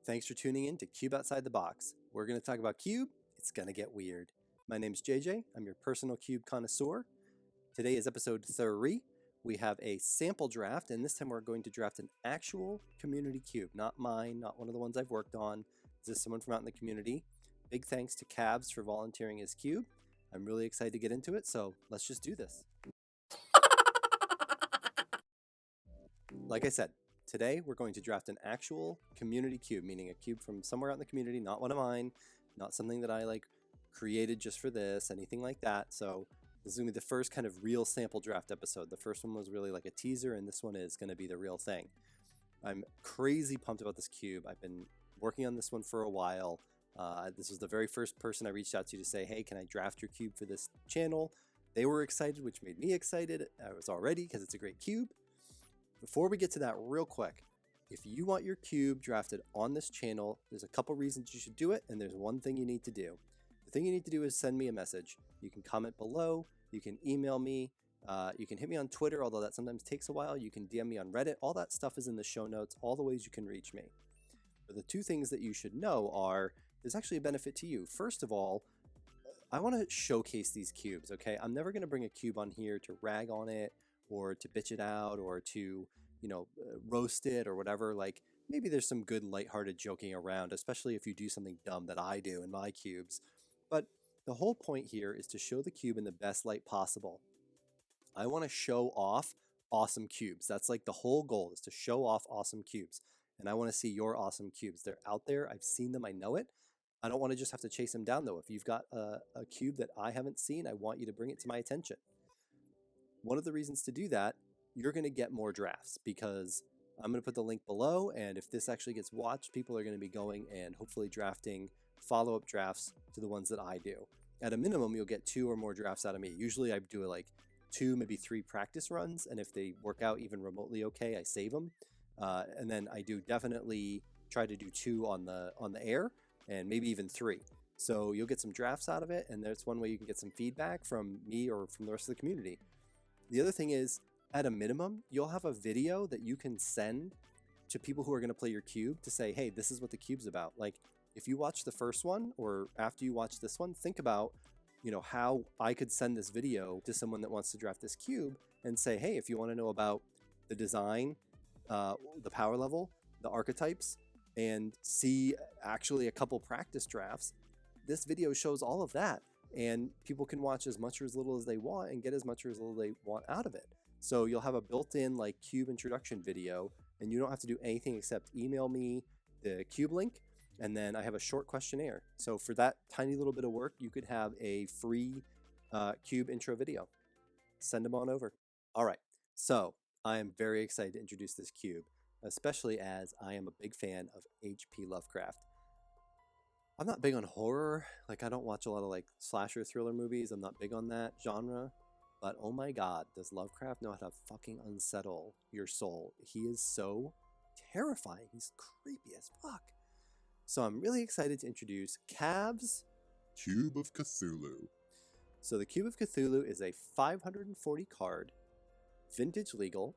Thanks for tuning in to Cube Outside the Box. We're going to talk about Cube. It's going to get weird. My name's JJ. I'm your personal Cube connoisseur. Today is episode 3. We have a sample draft, and this time we're going to draft an actual community cube. Not mine, not one of the ones I've worked on. This is someone from out in the community. Big thanks to Cavs for volunteering his cube. I'm really excited to get into it, so let's just do this. Like I said, today we're going to draft an actual community cube, meaning a cube from somewhere out in the community, not one of mine, not something that I created just for this, anything like that. So this is going to be the first kind of real sample draft episode. The first one was really like a teaser, and this one is going to be the real thing. I'm crazy pumped about this cube. I've been working on this one for a while. This was the very first person I reached out to say, hey, can I draft your cube for this channel? They were excited, which made me excited. I was already, because it's a great cube. Before we get to that real quick, if you want your cube drafted on this channel, there's a couple reasons you should do it, and there's one thing you need to do. The thing you need to do is send me a message. You can comment below, you can email me, you can hit me on Twitter, although that sometimes takes a while. You can DM me on Reddit. All that stuff is in the show notes, all the ways you can reach me. But the two things that you should know are, there's actually a benefit to you. First of all, I want to showcase these cubes, okay? I'm never going to bring a cube on here to rag on it, or to bitch it out, or to, roast it or whatever. Maybe there's some good lighthearted joking around, especially if you do something dumb that I do in my cubes. But the whole point here is to show the cube in the best light possible. I want to show off awesome cubes. That's the whole goal, is to show off awesome cubes. And I want to see your awesome cubes. They're out there. I've seen them. I know it. I don't want to just have to chase them down, though. If you've got a cube that I haven't seen, I want you to bring it to my attention. One of the reasons to do that, you're going to get more drafts, because I'm going to put the link below, and if this actually gets watched, people are going to be going and hopefully drafting follow-up drafts to the ones that I do. At a minimum, you'll get 2 or more drafts out of me. Usually I do 2, maybe 3 practice runs, and if they work out even remotely okay, I save them. And then I do definitely try to do 2 on the air, and maybe even 3. So you'll get some drafts out of it, and that's one way you can get some feedback from me or from the rest of the community. The other thing is, at a minimum, you'll have a video that you can send to people who are going to play your cube to say, hey, this is what the cube's about. If you watch the first one, or after you watch this one, think about, how I could send this video to someone that wants to draft this cube and say, hey, if you want to know about the design, the power level, the archetypes, and see actually a couple practice drafts, this video shows all of that. And people can watch as much or as little as they want and get as much or as little they want out of it. So you'll have a built-in cube introduction video, and you don't have to do anything except email me the cube link, and then I have a short questionnaire. So for that tiny little bit of work, you could have a free cube intro video. Send them on over. All right, so I am very excited to introduce this cube, especially as I am a big fan of HP Lovecraft. I'm not big on horror. I don't watch a lot of slasher thriller movies. I'm not big on that genre. But oh my god, does Lovecraft know how to fucking unsettle your soul. He is so terrifying. He's creepy as fuck. So I'm really excited to introduce Cavs Cube of Cthulhu. So the Cube of Cthulhu is a 540 card, vintage legal,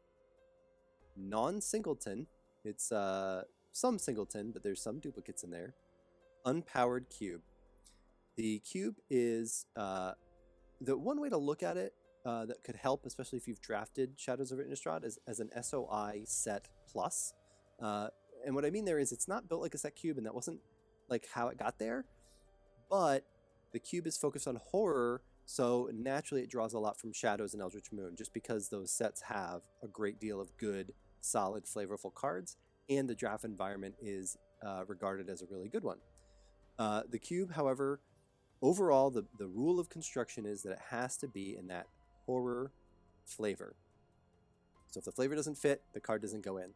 non-singleton. It's some singleton, but there's some duplicates in there. Unpowered cube. The cube is the one way to look at it that could help, especially if you've drafted Shadows of Innistrad, is as an SOI set plus. And what I mean there is, it's not built like a set cube, and that wasn't how it got there. But the cube is focused on horror, so naturally it draws a lot from Shadows and Eldritch Moon, just because those sets have a great deal of good, solid, flavorful cards, and the draft environment is regarded as a really good one. The cube, however, overall, the rule of construction is that it has to be in that horror flavor. So if the flavor doesn't fit, the card doesn't go in.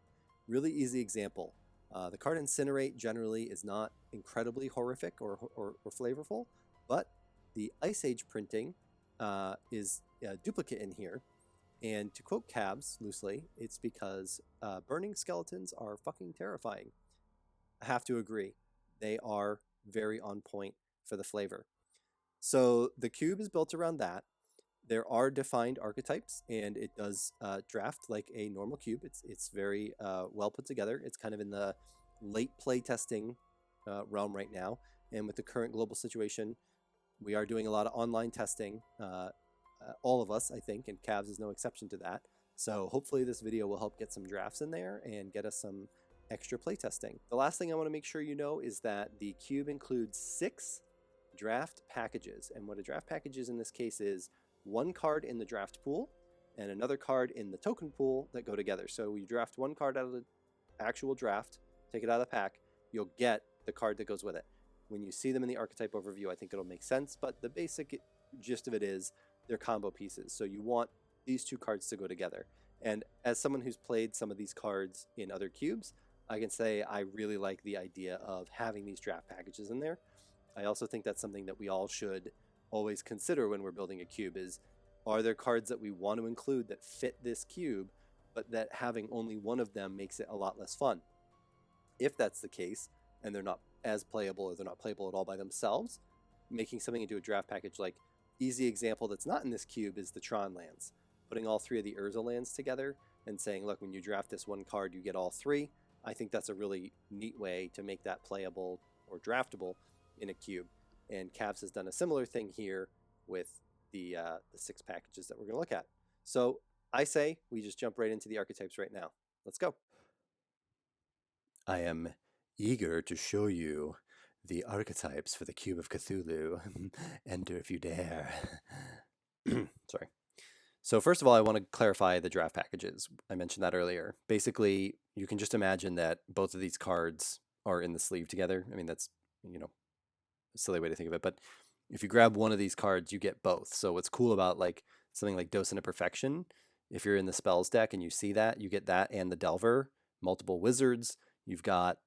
Really easy example. The card Incinerate generally is not incredibly horrific or flavorful, but the Ice Age printing is a duplicate in here. And to quote Cavs loosely, it's because burning skeletons are fucking terrifying. I have to agree. They are very on point for the flavor. So the cube is built around that. There are defined archetypes, and it does draft like a normal cube. It's very well put together. It's kind of in the late playtesting realm right now, and with the current global situation, we are doing a lot of online testing. All of us, I think, and Cavs is no exception to that. So hopefully this video will help get some drafts in there and get us some extra playtesting. The last thing I want to make sure you know is that the cube includes 6 draft packages. And what a draft package is in this case is one card in the draft pool and another card in the token pool that go together. So you draft one card out of the actual draft, take it out of the pack, you'll get the card that goes with it. When you see them in the archetype overview, I think it'll make sense, but the basic gist of it is they're combo pieces. So you want these 2 cards to go together. And as someone who's played some of these cards in other cubes, I can say I really like the idea of having these draft packages in there. I also think that's something that we all should always consider when we're building a cube is, are there cards that we want to include that fit this cube, but that having only one of them makes it a lot less fun? If that's the case, and they're not as playable or they're not playable at all by themselves, making something into a draft package, like easy example that's not in this cube is the Tron lands. Putting all 3 of the Urza lands together and saying, look, when you draft this one card, you get all 3. I think that's a really neat way to make that playable or draftable in a cube. And Cavs has done a similar thing here with the 6 packages that we're going to look at. So I say we just jump right into the archetypes right now. Let's go. I am eager to show you the archetypes for the Cube of Cthulhu. Enter if you dare. Sorry. So first of all, I want to clarify the draft packages. I mentioned that earlier. Basically, you can just imagine that both of these cards are in the sleeve together. I mean, that's, a silly way to think of it. But if you grab one of these cards, you get both. So what's cool about like something like Docent of Perfection, if you're in the spells deck and you see that, you get that and the Delver, multiple wizards. You've got,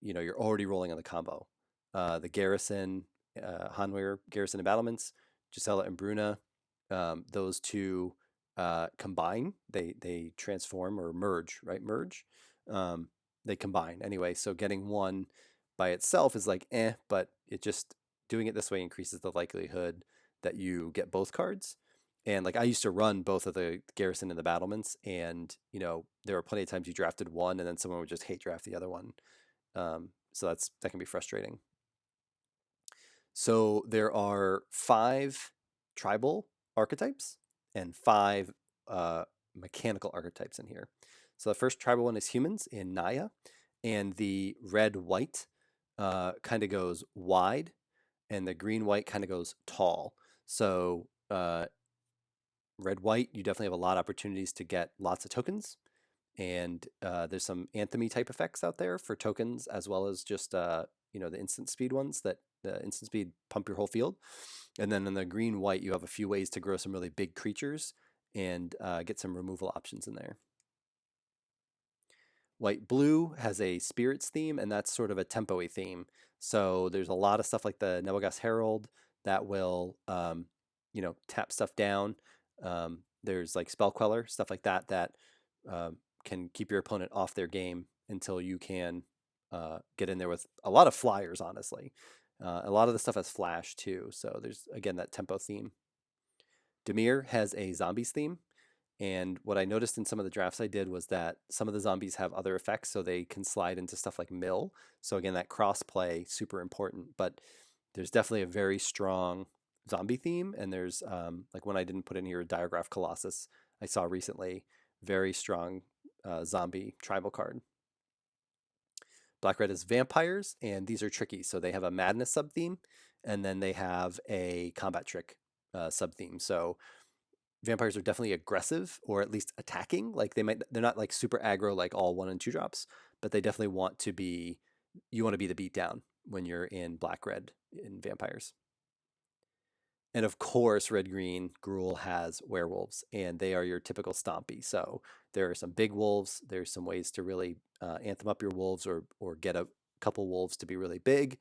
you're already rolling on the combo. The Garrison, Hanweir, Garrison Embattlements, Gisela and Bruna, those 2 combine. They transform or merge, right? Merge. They combine anyway. So getting one by itself is like but it just doing it this way increases the likelihood that you get both cards. And like I used to run both of the Garrison and the Battlements, and there were plenty of times you drafted one and then someone would just hate draft the other one. So that can be frustrating. So there are 5 tribal archetypes and 5 mechanical archetypes in here. So the first tribal one is humans in Naya, and the red-white kind of goes wide, and the green-white kind of goes tall. So red-white, you definitely have a lot of opportunities to get lots of tokens, and there's some anthem-y type effects out there for tokens, as well as just the instant speed ones that the instant speed pump your whole field. And then in the green-white, you have a few ways to grow some really big creatures and get some removal options in there. White-blue has a spirits theme, and that's sort of a tempo-y theme. So there's a lot of stuff like the Nebelgast Herald that will, tap stuff down. There's like Spell Queller, stuff like that can keep your opponent off their game until you can get in there with a lot of flyers, honestly. A lot of the stuff has flash too. So there's, again, that tempo theme. Dimir has a zombies theme. And what I noticed in some of the drafts I did was that some of the zombies have other effects, so they can slide into stuff like mill. So again, that cross play, super important. But there's definitely a very strong zombie theme. And there's like one I didn't put in here, Diagraph Colossus, I saw recently, very strong zombie tribal card. Black-red is vampires, and these are tricky. So they have a madness sub-theme, and then they have a combat trick sub-theme. So vampires are definitely aggressive, or at least attacking. Like they're not like super aggro, like all 1 and 2 drops, but they definitely want to be the beatdown when you're in black-red in vampires. And of course, red-green Gruul has werewolves, and they are your typical stompy. So there are some big wolves. There's some ways to really anthem up your wolves or get a couple wolves to be really big.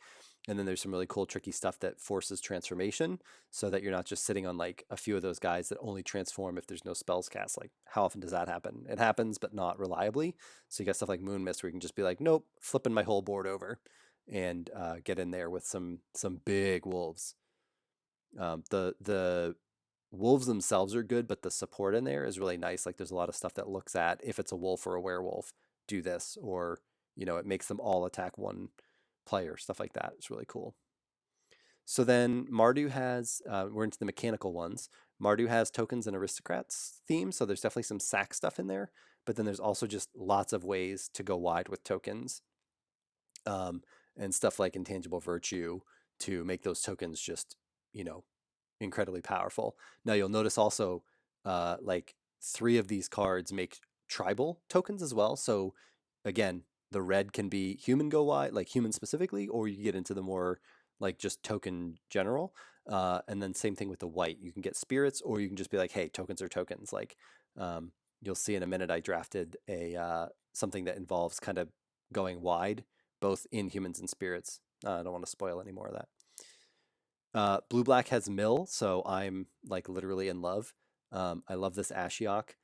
And then there's some really cool, tricky stuff that forces transformation so that you're not just sitting on like a few of those guys that only transform if there's no spells cast. Like, how often does that happen? It happens, but not reliably. So you got stuff like Moon Mist where you can just be like, nope, flipping my whole board over and get in there with some big wolves. The wolves themselves are good, but the support in there is really nice. Like there's a lot of stuff that looks at if it's a wolf or a werewolf, do this, or you know, it makes them all attack one player, stuff like that. It's really cool. So then Mardu has, we're into the mechanical ones. Mardu has tokens and aristocrats theme, so there's definitely some sack stuff in there, but then there's also just lots of ways to go wide with tokens, and stuff like intangible virtue to make those tokens just, you know, incredibly powerful. Now you'll notice also, like 3 of these cards make tribal tokens as well. So again, the red can be human go wide, like human specifically, or you get into the more like just token general. And then same thing with the white. You can get spirits, or you can just be like, hey, tokens are tokens. Like, you'll see in a minute, I drafted a something that involves kind of going wide, both in humans and spirits. I don't want to spoil any more of that. Blue black has mill, so I'm like literally in love. I love this Ashiok.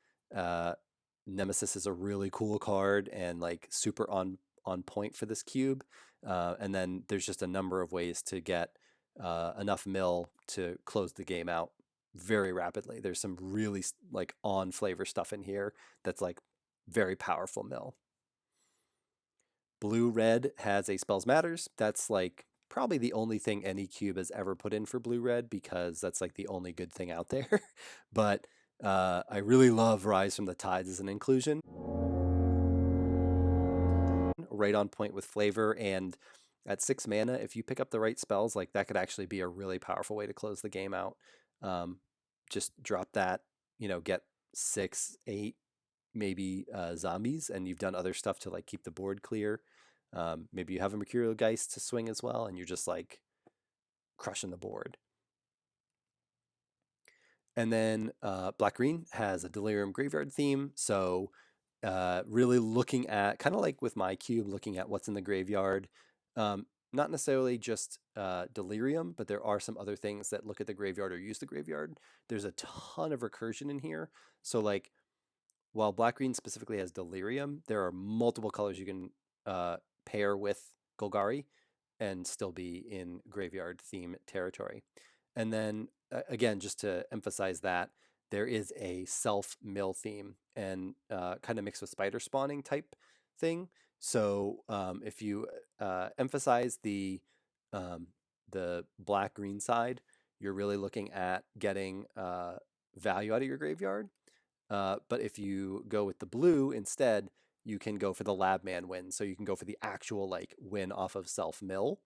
Nemesis is a really cool card and like super on point for this cube. And then there's just a number of ways to get enough mill to close the game out very rapidly. There's some really like on flavor stuff in here that's like very powerful mill. Blue red has a spells matters. That's like probably the only thing any cube has ever put in for blue red, because that's like the only good thing out there. But I really love Rise from the Tides as an inclusion. Right on point with flavor, and at 6 mana, if you pick up the right spells, like that could actually be a really powerful way to close the game out. Just drop that, you know, get 6, 8, maybe zombies, and you've done other stuff to like keep the board clear. Maybe you have a Mercurial Geist to swing as well, and you're just like crushing the board. And then black-green has a Delirium Graveyard theme, so really looking at, kind of like with my cube, looking at what's in the graveyard. Not necessarily just Delirium, but there are some other things that look at the graveyard or use the graveyard. There's a ton of recursion in here. So like, while black-green specifically has Delirium, there are multiple colors you can pair with Golgari and still be in graveyard theme territory. And then again, just to emphasize that, there is a self mill theme and kind of mixed with spider spawning type thing. So if you emphasize the black green side, you're really looking at getting value out of your graveyard. But if you go with the blue instead, you can go for the Labman win. So you can go for the actual like win off of self mill.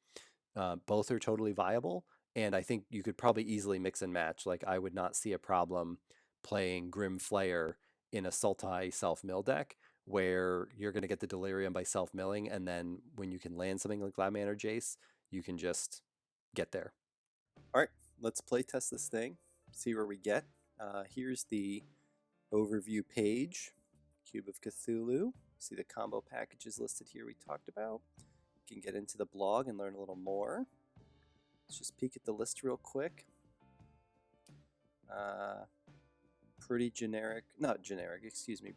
Both are totally viable. And I think you could probably easily mix and match. Like I would not see a problem playing Grim Flayer in a Sultai self-mill deck, where you're going to get the Delirium by self-milling, and then when you can land something like Labman or Jace, you can just get there. All right, let's play test this thing, see where we get. Here's the overview page, Cube of Cthulhu. See the combo packages listed here we talked about. You can get into the blog and learn a little more. Let's just peek at the list real quick. Pretty generic, not generic, excuse me,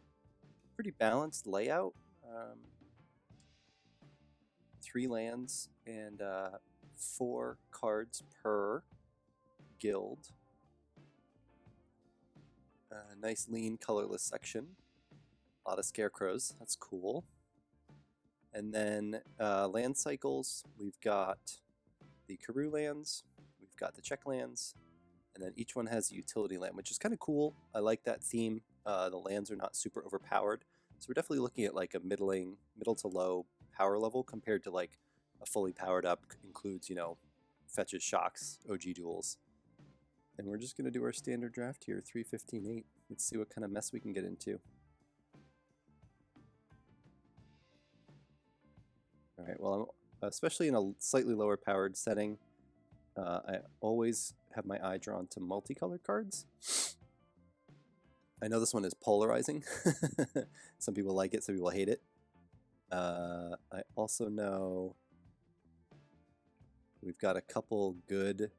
pretty balanced layout. 3 lands and 4 cards per guild. Nice lean colorless section. A lot of scarecrows, that's cool. And then land cycles, we've got the Karoo lands, we've got the check lands, and then each one has a utility land, which is kind of cool. I like that theme. The lands are not super overpowered, so we're definitely looking at like a middle to low power level compared to like a fully powered up includes, you know, fetches, shocks, OG duels. And we're just going to do our standard draft here, 3-15-8. Let's see what kind of mess we can get into. All right, well, especially in a slightly lower powered setting, I always have my eye drawn to multicolored cards. I know this one is polarizing. Some people like it, some people hate it. I also know we've got a couple good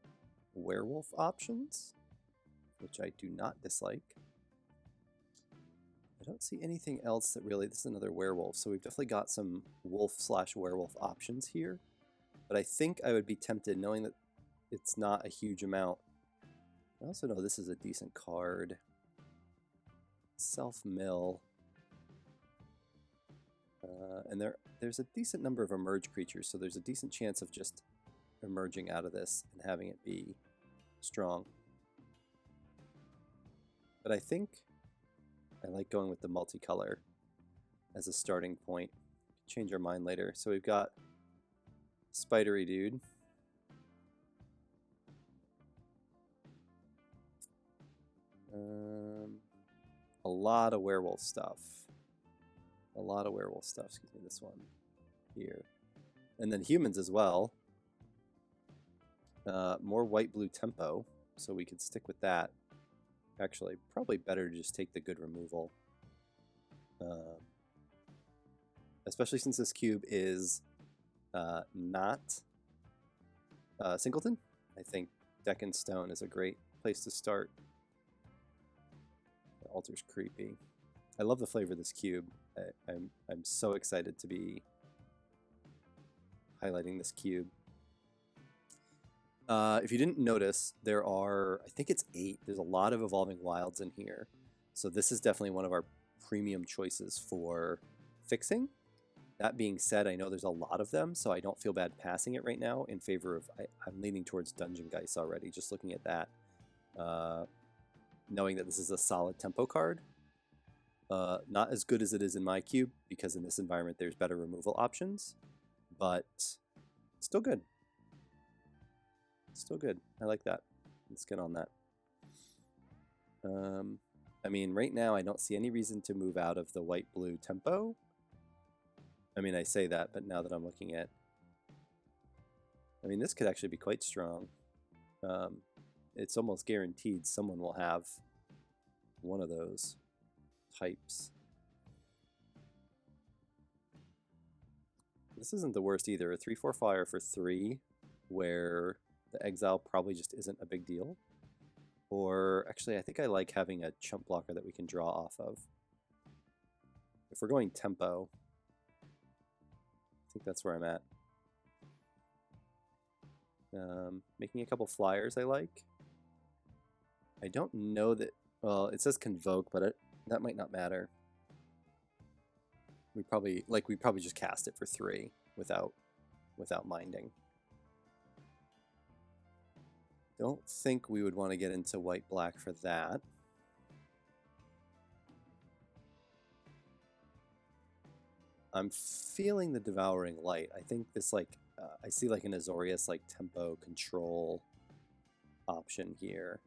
werewolf options, which I do not dislike. I don't see anything else that really, this is another werewolf, so we've definitely got some wolf/werewolf options here. But I think I would be tempted, knowing that it's not a huge amount. I also know this is a decent card. Self-mill. And there's a decent number of emerge creatures, so there's a decent chance of just emerging out of this and having it be strong. But I think I like going with the multicolor as a starting point. Change our mind later. So we've got Spidery Dude. A lot of werewolf stuff. Excuse me, this one here. And then humans as well. More white-blue tempo, so we could stick with that. Actually, probably better to just take the good removal. Especially since this cube is not singleton. I think Deck and Stone is a great place to start. The altar's creepy. I love the flavor of this cube. I'm so excited to be highlighting this cube. If you didn't notice, there are, I think it's 8. There's a lot of Evolving Wilds in here. So this is definitely one of our premium choices for fixing. That being said, I know there's a lot of them, so I don't feel bad passing it right now in favor of, I'm leaning towards Dungeon Geist already, just looking at that. Knowing that this is a solid tempo card. Not as good as it is in my cube, because in this environment there's better removal options, but still good. Still good. I like that. Let's get on that. I mean, right now I don't see any reason to move out of the white-blue tempo. I mean, I say that, but now that I'm looking at... I mean, this could actually be quite strong. It's almost guaranteed someone will have one of those types. This isn't the worst either. A 3/4 flyer for 3, where the exile probably just isn't a big deal. Or actually, I think I like having a chump blocker that we can draw off of. If we're going tempo, I think that's where I'm at. Making a couple flyers I like. I don't know that, well, it says Convoke, but that might not matter. We probably just cast it for 3 without minding. Don't think we would want to get into white-black for that. I'm feeling the Devouring Light. I think this, like, I see like an Azorius, like, tempo control option here.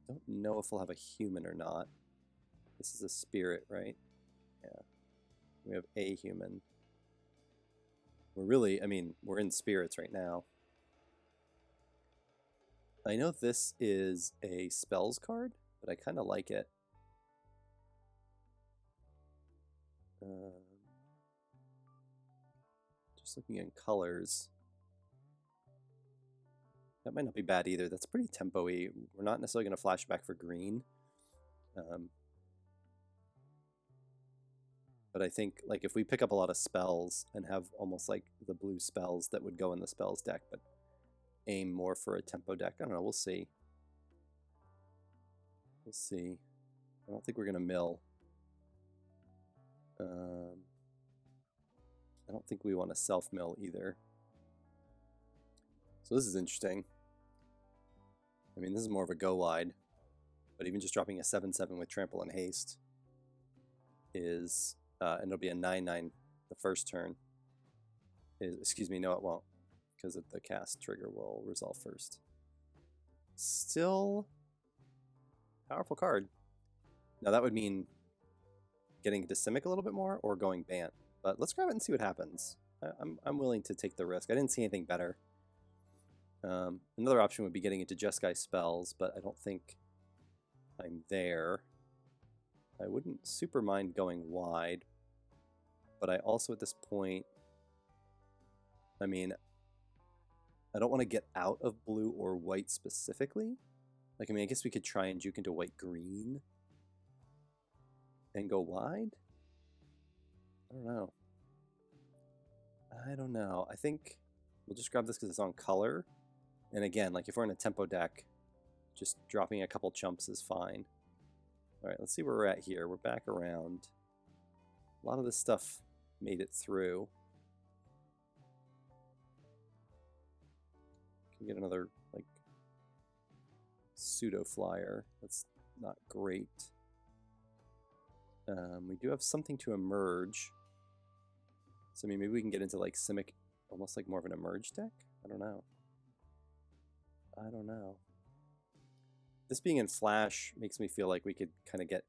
Don't know if we'll have a human or not. This is a spirit, right? Yeah. We have a human. We're really, I mean, we're in spirits right now. I know this is a spells card, but I kind of like it. Just looking at colors. That might not be bad either. That's pretty tempo-y. We're not necessarily going to flash back for green. But I think, like, if we pick up a lot of spells and have almost like the blue spells that would go in the spells deck, but aim more for a tempo deck, I don't know, we'll see. We'll see. I don't think we're going to mill. I don't think we want to self-mill either. So this is interesting. I mean, this is more of a go wide, but even just dropping a 7/7 with Trample and Haste is... and it'll be a 9/9 the first turn. Excuse me, no it won't, because the cast trigger will resolve first. Still powerful card. Now that would mean getting into Simic a little bit more or going Bant. But let's grab it and see what happens. I'm willing to take the risk. I didn't see anything better. Another option would be getting into Jeskai spells, but I don't think I'm there. I wouldn't super mind going wide, but I also at this point, I mean, I don't want to get out of blue or white specifically. Like, I mean, I guess we could try and juke into white-green and go wide? I don't know. I think we'll just grab this because it's on color. And again, like if we're in a tempo deck, just dropping a couple chumps is fine. All right, let's see where we're at here. We're back around. A lot of this stuff made it through. Can get another, like, pseudo flyer. That's not great. We do have something to emerge. So I mean, maybe we can get into like Simic, almost like more of an emerge deck? I don't know. I don't know. This being in Flash makes me feel like we could kind of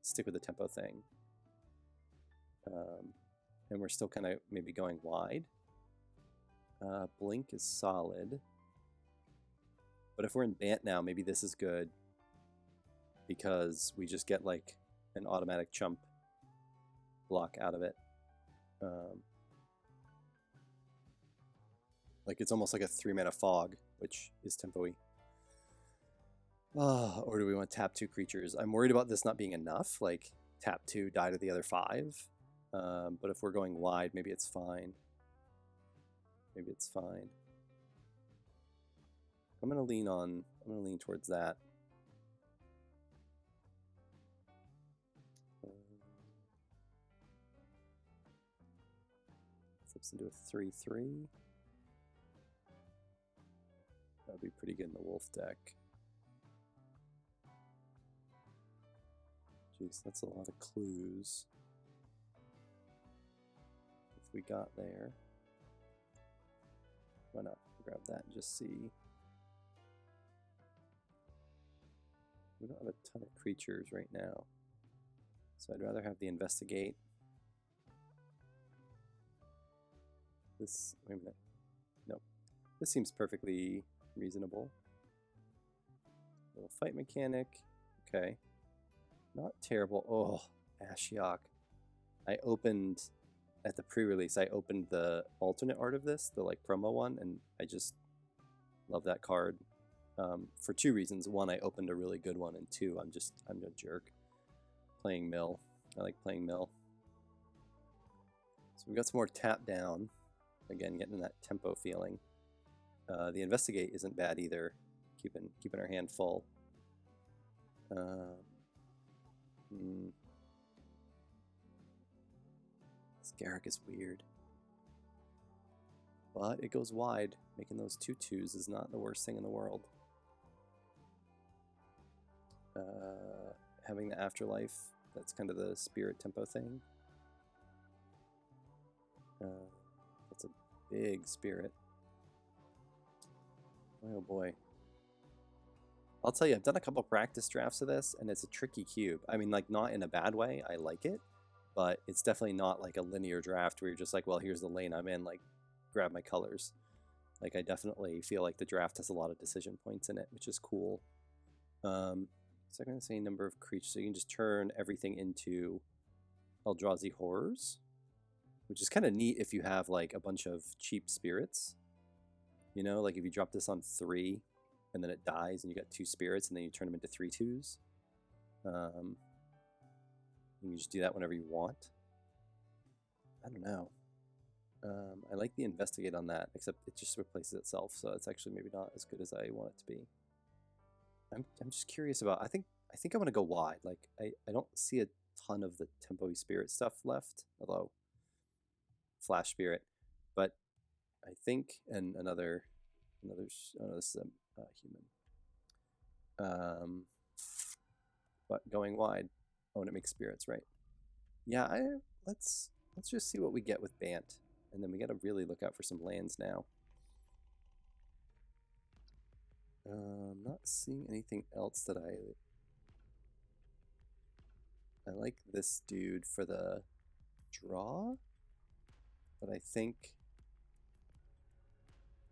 stick with the tempo thing. And we're still kind of maybe going wide. Blink is solid. But if we're in Bant now, maybe this is good. Because we just get like an automatic chump block out of it. Like it's almost like a 3-mana fog, which is tempo-y. Or do we want to tap 2 creatures? I'm worried about this not being enough. Like tap 2, die to the other 5. But if we're going wide, maybe it's fine. Maybe it's fine. I'm gonna lean towards that. Flips into a 3/3. That'd be pretty good in the wolf deck. Jeez, that's a lot of clues. If we got there, why not grab that and just see? We don't have a ton of creatures right now, so I'd rather have the investigate. This, wait a minute. Nope. This seems perfectly reasonable. Little fight mechanic. Okay. Not terrible. Oh, Ashiok. I opened, at the pre-release, I opened the alternate art of this, the like promo one, and I just love that card. For 2 reasons. 1, I opened a really good one, and 2, I'm a jerk. Playing mill. I like playing mill. So we've got some more tap down. Again, getting that tempo feeling. The investigate isn't bad either. Keeping our hand full. This Garrick is weird. But it goes wide. Making those 2/2s is not the worst thing in the world. Having the afterlife, that's kind of the spirit tempo thing. That's a big spirit. Oh boy. I'll tell you, I've done a couple practice drafts of this, and it's a tricky cube. I mean, like, not in a bad way. I like it, but it's definitely not like a linear draft where you're just like, well, here's the lane I'm in, like, grab my colors. Like, I definitely feel like the draft has a lot of decision points in it, which is cool. So I'm going to say number of creatures. So you can just turn everything into Eldrazi horrors, which is kind of neat if you have, like, a bunch of cheap spirits. You know, like if you drop this on 3 and then it dies and you got 2 spirits and then you turn them into 3/2s. You can just do that whenever you want. I don't know. I like the investigate on that, except it just replaces itself, so it's actually maybe not as good as I want it to be. I'm just curious about. I think I want to go wide. Like I don't see a ton of the tempo-y spirit stuff left, although Flash Spirit, but I think and another. Oh no, this is a human. But going wide. Oh, and it makes spirits, right? Yeah, let's just see what we get with Bant, and then we got to really look out for some lands now. I'm not seeing anything else that I like this dude for the draw, but I think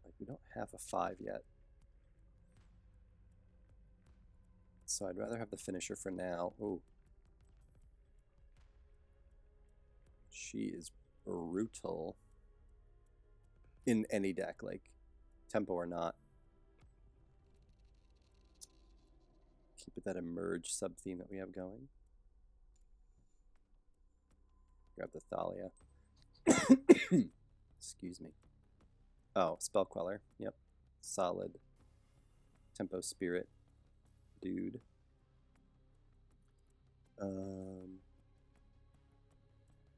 like we don't have a 5 yet. So I'd rather have the finisher for now. Oh. She is brutal in any deck, like tempo or not. Keep it that emerge sub-theme that we have going. Grab the Thalia. Excuse me. Oh, Spell Queller. Yep. Solid. Tempo Spirit. Dude.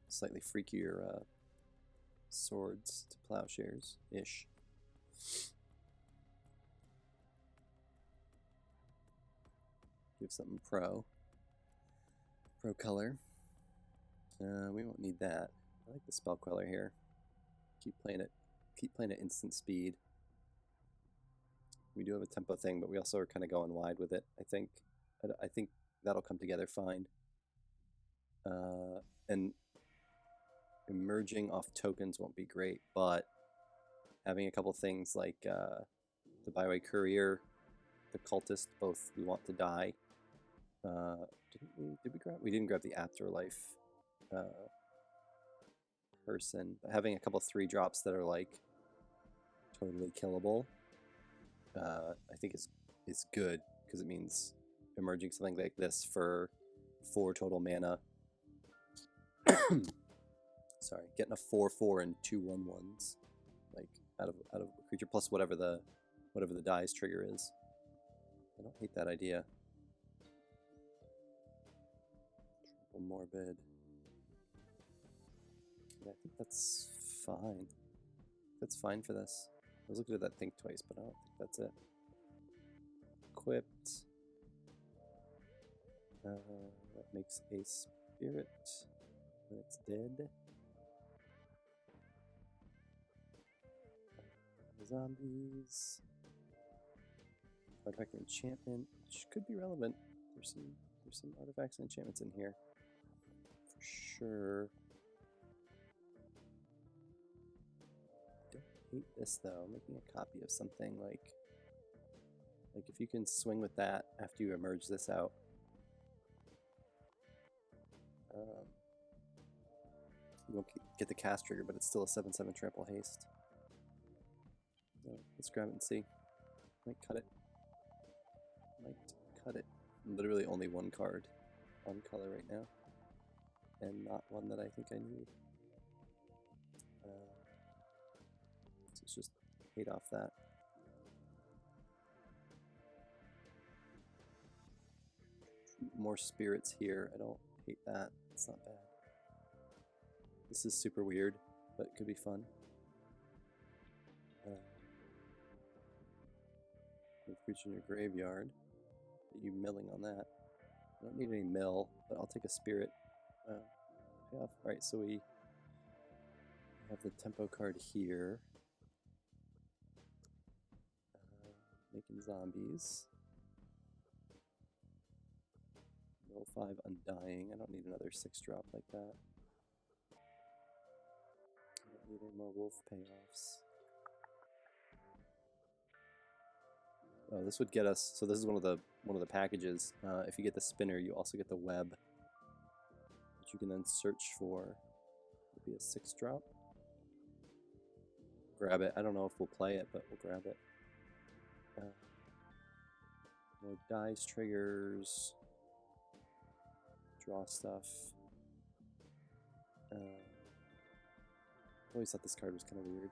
Slightly freakier swords to plowshares-ish. Give something pro color. We won't need that. I like the spell queller here. Keep playing it instant speed. We do have a tempo thing, but we also are kind of going wide with it, I think. I think that'll come together fine. And emerging off tokens won't be great, but having a couple things like the Byway Courier, the Cultist, both we want to die. Did we grab? We didn't grab the Afterlife person. But having a couple 3-drops that are like totally killable, I think is good because it means emerging something like this for 4 total mana. Sorry, getting a 4/4 and 2 1/1s, like out of a creature plus whatever the die's trigger is. I don't hate that idea. Triple Morbid. Yeah, I think that's fine. That's fine for this. I was looking at that thing twice, but I don't think that's it. Equipped. That makes a spirit when it's dead. Zombies. Artifact enchantment, which could be relevant. There's some artifacts and enchantments in here for sure. Don't hate this though. Making a copy of something like if you can swing with that after you emerge this out. You won't get the cast trigger, but it's still a 7/7 trample haste. So let's grab it and see. Might cut it. Literally only one card on color right now, and not one that I think I need. So let's just hate off that. More spirits here. I don't hate that. It's not bad. This is super weird, but it could be fun. Creature in your graveyard. You milling on that. I don't need any mill, but I'll take a spirit. Payoff. Alright, so we have the tempo card here. Making zombies. Mill 5 Undying. I don't need another 6-drop like that. I don't need any more wolf payoffs. Oh, this would get us. So this is one of the packages. If you get the spinner, you also get the web, which you can then search for. It'll be a 6-drop. Grab it. I don't know if we'll play it, but we'll grab it. More dice triggers. Draw stuff. I always thought this card was kind of weird.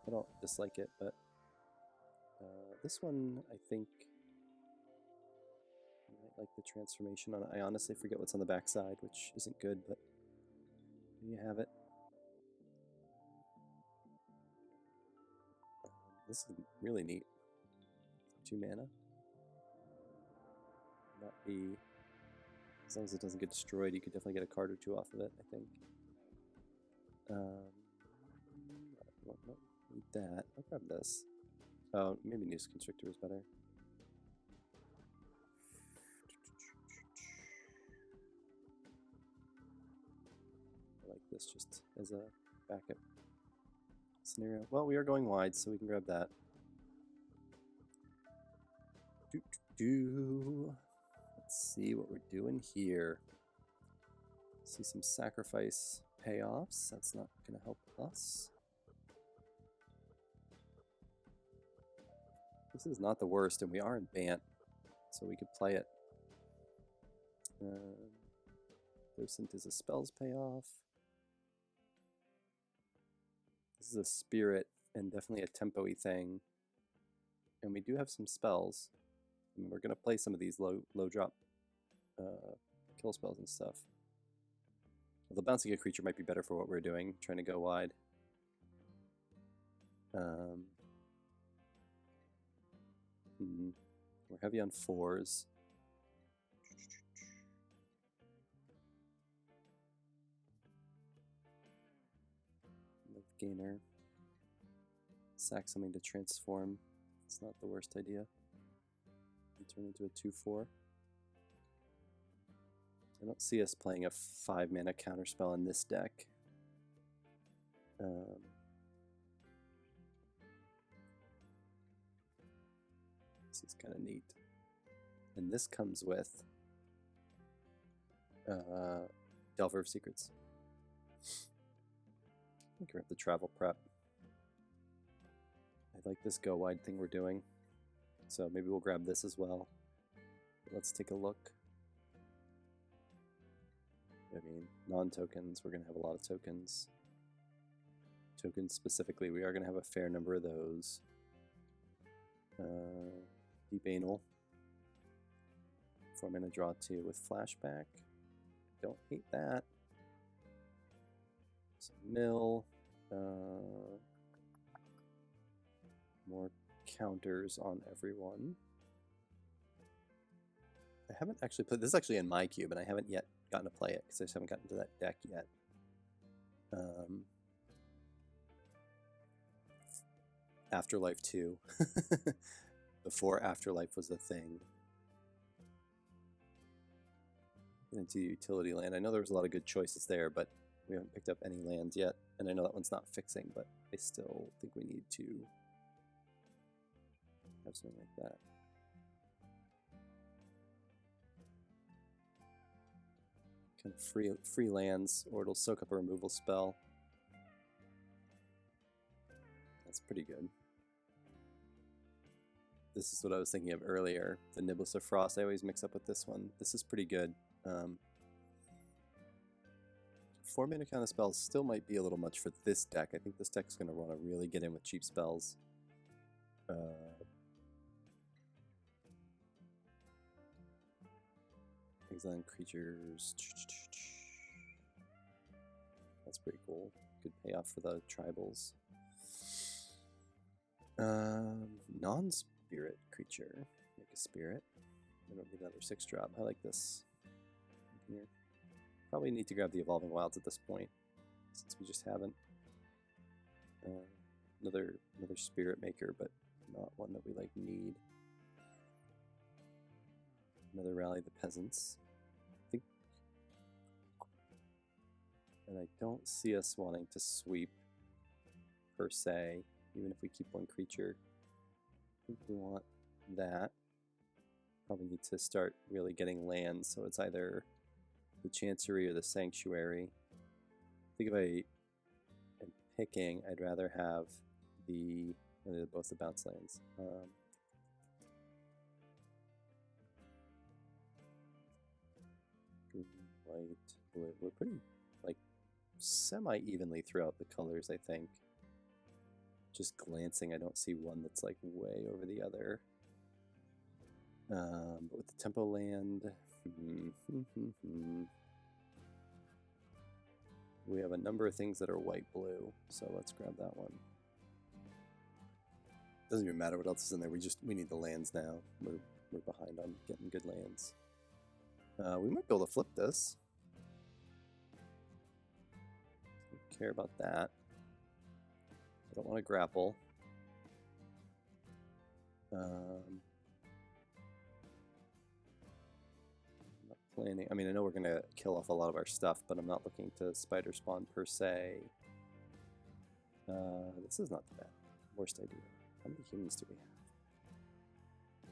I don't dislike it, but this one I think I might like the transformation on it. I honestly forget what's on the back side, which isn't good, but there you have it. This is really neat. 2 mana. Not be, as long as it doesn't get destroyed, you could definitely get a card or 2 off of it, I think. Won't need that. I'll grab this. Oh, maybe Noose Constrictor is better. I like this just as a backup scenario. Well, we are going wide, so we can grab that. Let's see what we're doing here. See some sacrifice payoffs. That's not going to help us. This is not the worst, and we are in Bant, so we could play it. Docent is a spells payoff. This is a spirit and definitely a tempo-y thing. And we do have some spells. And we're going to play some of these low drop kill spells and stuff. Although bouncing a creature might be better for what we're doing, trying to go wide. We're heavy on 4s. Life gainer. Sack something to transform. It's not the worst idea. And turn into a 2/4. I don't see us playing a 5-mana counterspell in this deck. This is kind of neat. And this comes with Delver of Secrets. I can grab the travel prep. I like this go wide thing we're doing. So maybe we'll grab this as well. Let's take a look. I mean, non-tokens, we're going to have a lot of tokens. Tokens specifically, we are going to have a fair number of those. Deep Anal. 4-mana draw 2 with flashback. Don't hate that. Some mill. More counters on everyone. I haven't actually played this. Is actually in my cube, and I haven't yet gotten to play it because I just haven't gotten to that deck yet. Afterlife 2. Before Afterlife was a thing. Into utility land. I know there was a lot of good choices there, but we haven't picked up any lands yet. And I know that one's not fixing, but I still think we need to have something like that. Kind of free lands, or it'll soak up a removal spell. That's pretty good. This is what I was thinking of earlier. The Niblis of Frost, I always mix up with this one. This is pretty good. 4-mana kind of spells still might be a little much for this deck. I think this deck's going to want to really get in with cheap spells. Exiling creatures. That's pretty cool. Good payoff for the tribals. Non-spirit creature. Make a spirit. I don't need another 6-drop. I like this. Here. Probably need to grab the Evolving Wilds at this point, since we just haven't. Another spirit maker, but not one that we like need. Another Rally the Peasants. I think, and I don't see us wanting to sweep per se, even if we keep one creature. I think we want that. Probably need to start really getting lands, so it's either the Chancery or the Sanctuary. I think if I am picking, I'd rather have both the bounce lands. Green, white, blue. We're pretty, like, semi-evenly throughout the colors, I think. Just glancing, I don't see one that's, like, way over the other. But with the Tempo land, we have a number of things that are white-blue, so let's grab that one. Doesn't even matter what else is in there. We need the lands now. We're behind on getting good lands. We might be able to flip this. Don't care about that. I don't want to grapple. Planning. I mean, I know we're going to kill off a lot of our stuff, but I'm not looking to spider spawn per se. This is not too bad. Worst idea. How many humans do we have?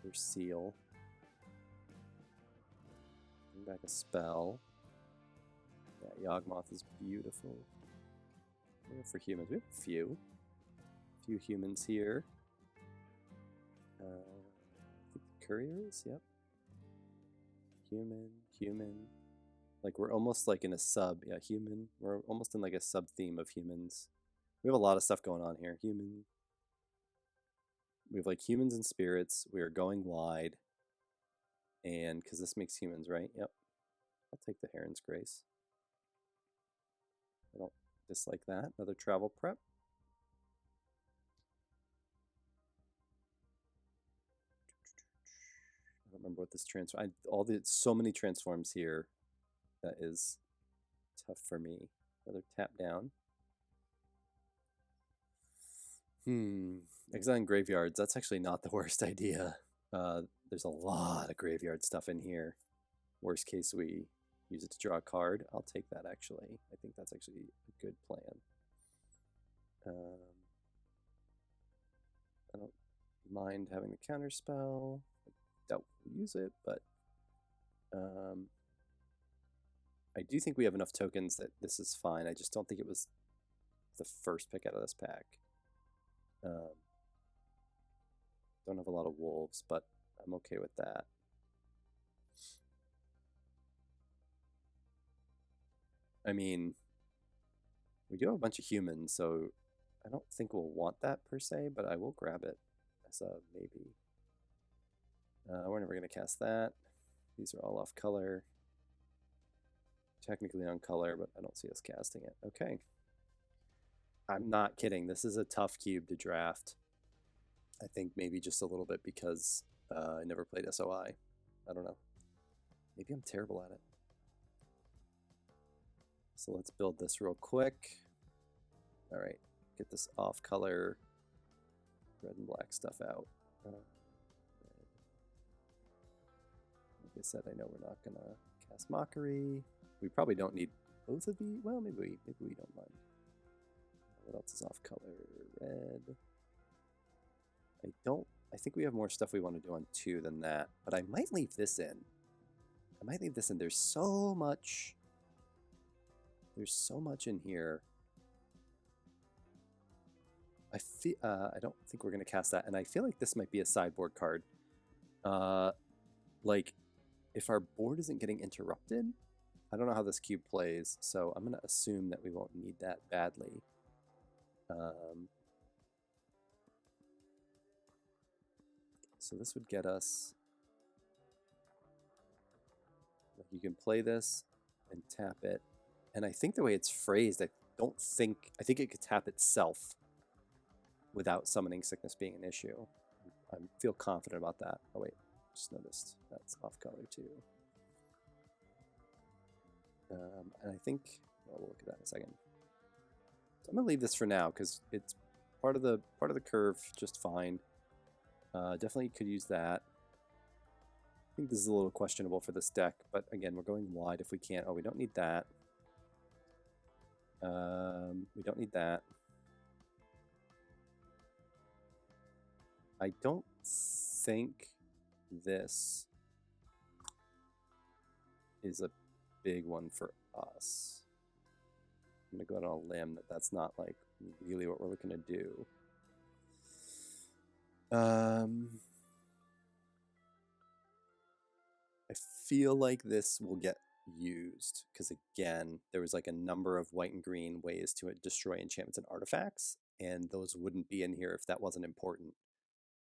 Another seal. Bring back a spell. Yeah, Yawgmoth is beautiful. For humans, we have a few humans here. I think the couriers, yep. Human. Like, we're almost like in a sub. Yeah, human. We're almost in like a sub-theme of humans. We have a lot of stuff going on here. Human. We have like humans and spirits. We are going wide. And because this makes humans, right? Yep. I'll take the Heron's Grace. I don't dislike that. Another travel prep. I don't remember what this transform. So many transforms here. That is tough for me. Another tap down. Exiling graveyards. That's actually not the worst idea. There's a lot of graveyard stuff in here. Worst case, we use it to draw a card. I'll take that, actually. I think that's actually a good plan. I don't mind having the counter spell. I doubt we'll use it, but I do think we have enough tokens that this is fine. I just don't think it was the first pick out of this pack. Don't have a lot of wolves, but I'm okay with that. I mean, we do have a bunch of humans, so I don't think we'll want that per se, but I will grab it as a maybe. We're never going to cast that. These are all off color. Technically on color, but I don't see us casting it. Okay. I'm not kidding. This is a tough cube to draft. I think maybe just a little bit because I never played SOI. I don't know. Maybe I'm terrible at it. So let's build this real quick. All right, get this off color red and black stuff out. Like I said, I know we're not gonna cast Mockery. We probably don't need both of these. Well, maybe we don't mind. What else is off color? Red. I think we have more stuff we want to do on 2 than that, but I might leave this in. There's so much. There's so much in here. I don't think we're going to cast that, and I feel like this might be a sideboard card. Like, if our board isn't getting interrupted, I don't know how this cube plays, so I'm going to assume that we won't need that badly. So this would get us... You can play this and tap it. And I think the way it's phrased, I think it could tap itself without summoning sickness being an issue. I feel confident about that. Oh wait, just noticed that's off color too. And I think, well, we'll look at that in a second. So I'm gonna leave this for now because it's part of the curve just fine. Definitely could use that. I think this is a little questionable for this deck, but again, we're going wide if we can't. Oh, we don't need that. We don't need that. I don't think this is a big one for us. I'm gonna go out on a limb that's not like really what we're looking to do. I feel like this will get used because again, there was like a number of white and green ways to destroy enchantments and artifacts, and those wouldn't be in here if that wasn't important.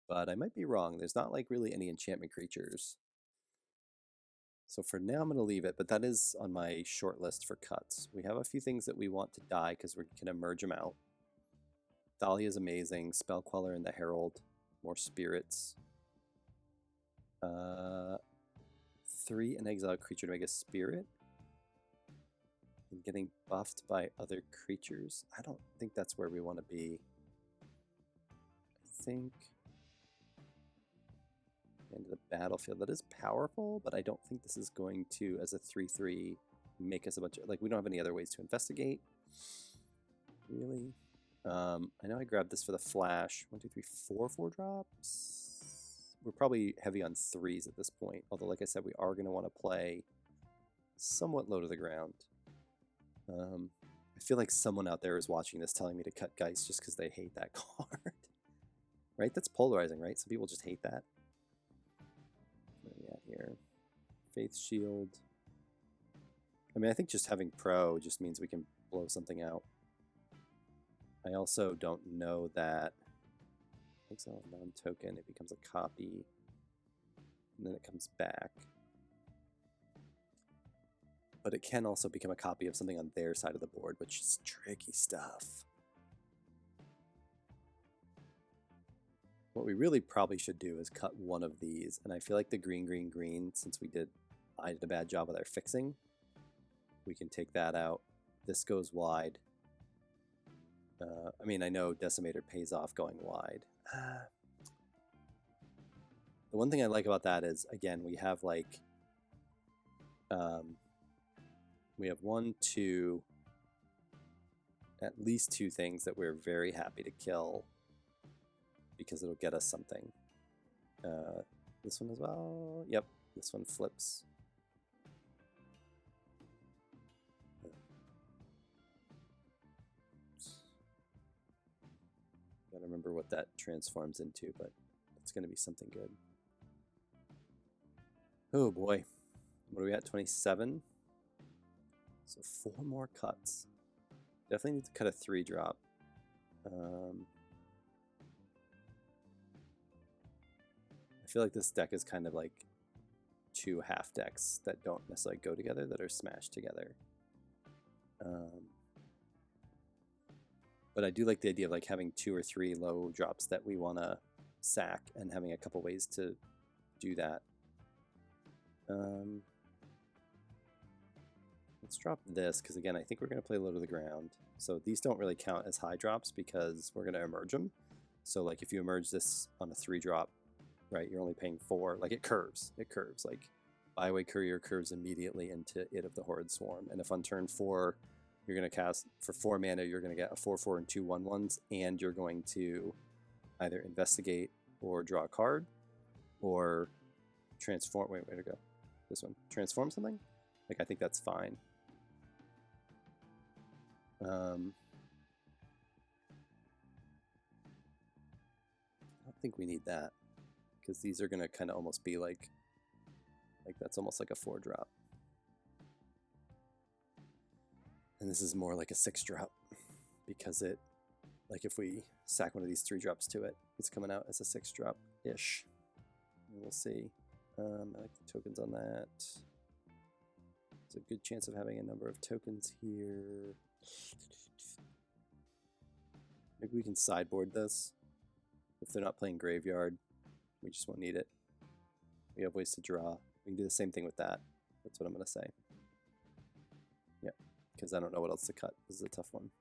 But I might be wrong. There's not like really any enchantment creatures. So for now, I'm going to leave it, but that is on my short list for cuts. We have a few things that we want to die because we can emerge them out. Thalia is amazing. Spell Queller and the Herald. More spirits. 3 an exiled creature to make a spirit. And getting buffed by other creatures. I don't think that's where we want to be. I think into the battlefield. That is powerful, but I don't think this is going to, as a 3/3, make us a bunch of, like, we don't have any other ways to investigate. Really? I know I grabbed this for the flash. 1, 2, 3, 4 4-drops. We're probably heavy on 3s at this point, although like I said, we are going to want to play somewhat low to the ground. I feel like someone out there is watching this telling me to cut Geist just because they hate that card. Right? That's polarizing, right? Some people just hate that. Where are we at here? Faith Shield. I mean, I think just having Pro just means we can blow something out. I also don't know that exile non-token, it becomes a copy, and then it comes back. but it can also become a copy of something on their side of the board, which is tricky stuff. What we really probably should do is cut one of these, and I feel like the green, green, green, since I did a bad job with our fixing, we can take that out. This goes wide. I mean, I know Decimator pays off going wide. The one thing I like about that is, again, we have like, we have at least two things that we're very happy to kill because it'll get us something. This one as well. Yep, this one flips. Gotta remember what that transforms into, but it's gonna be something good. Oh boy, what are we at? 27. So 4 more cuts. Definitely need to cut a 3-drop. I feel like this deck is kind of like 2 half decks that don't necessarily go together, that are smashed together. But I do like the idea of like having 2 or 3 low drops that we want to sack and having a couple ways to do that. Let's drop this, because again, I think we're going to play low to the ground. So these don't really count as high drops because we're going to emerge them. So like if you emerge this on a 3-drop, right, you're only paying 4. Like it curves. It curves. Like Byway Courier curves immediately into It of the Horrid Swarm. And if on turn 4, you're going to cast for 4 mana, you're going to get a 4/4 and 2 1/1s, and you're going to either investigate or draw a card or transform. Wait, where to go? This one. Transform something? Like, I think that's fine. I don't think we need that, because these are going to kind of almost be like that's almost like a 4-drop. And this is more like a 6-drop, because it, like if we sack one of these 3-drops to it, it's coming out as a 6-drop-ish. We'll see. I like the tokens on that. There's a good chance of having a number of tokens here. Maybe we can sideboard this. If they're not playing Graveyard, we just won't need it. We have ways to draw. We can do the same thing with that. That's what I'm going to say. Yeah, because I don't know what else to cut. This is a tough one.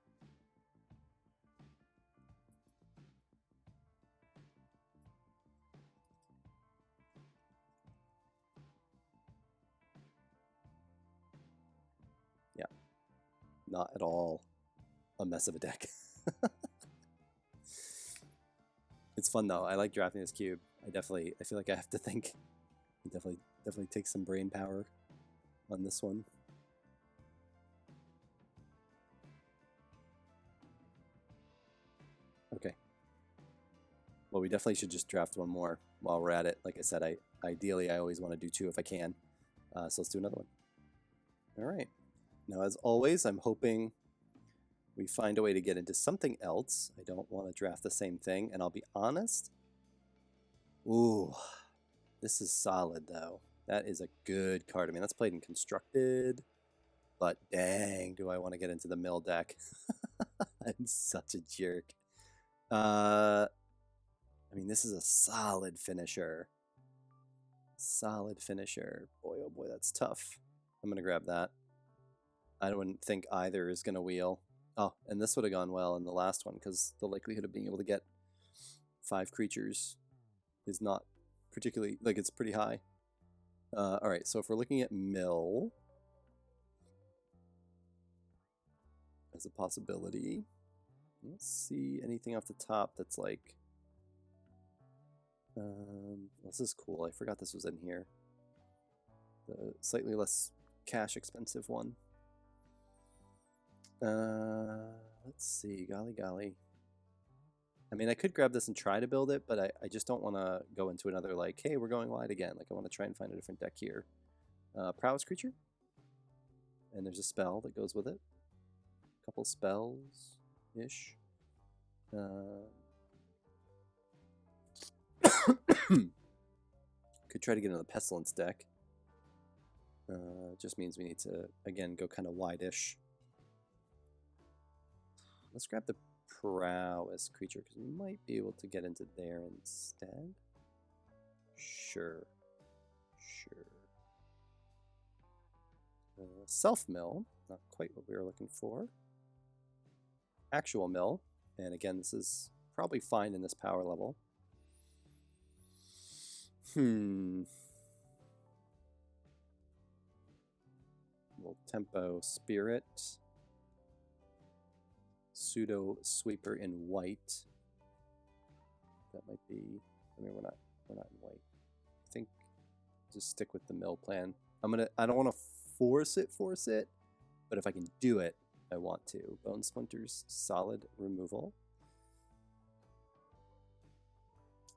Yeah, not at all a mess of a deck. It's fun though. I like drafting this cube. I feel like I have to think. It definitely takes some brain power on this one. Okay. Well, we definitely should just draft one more while we're at it. Like I said, ideally I always want to do 2 if I can. So let's do another one. All right. Now, as always, I'm hoping we find a way to get into something else. I don't want to draft the same thing, and I'll be honest. Ooh, this is solid, though. That is a good card. I mean, that's played in Constructed, but dang, do I want to get into the mill deck. I'm such a jerk. I mean, this is a solid finisher. Solid finisher. Boy, oh boy, that's tough. I'm going to grab that. I wouldn't think either is going to wheel. Oh, and this would have gone well in the last one, because the likelihood of being able to get 5 creatures is not particularly, like, it's pretty high. All right, so if we're looking at mill as a possibility, let's see anything off the top that's like, this is cool. I forgot this was in here. The slightly less cash expensive one. Let's see, golly. I mean, I could grab this and try to build it, but I just don't want to go into another, like, hey, we're going wide again. Like, I want to try and find a different deck here. Prowess creature. And there's a spell that goes with it. A couple spells-ish. Could try to get into the Pestilence deck. Just means we need to, again, go kind of wide-ish. Let's grab the prowess creature, because we might be able to get into there instead. Sure. Self-mill, not quite what we were looking for. Actual mill, and again, this is probably fine in this power level. Little tempo spirit. Pseudo sweeper in white. That might be. I mean, we're not in white. I think just stick with the mill plan. I don't want to force it, but if I can do it, I want to. Bone Splinters, solid removal.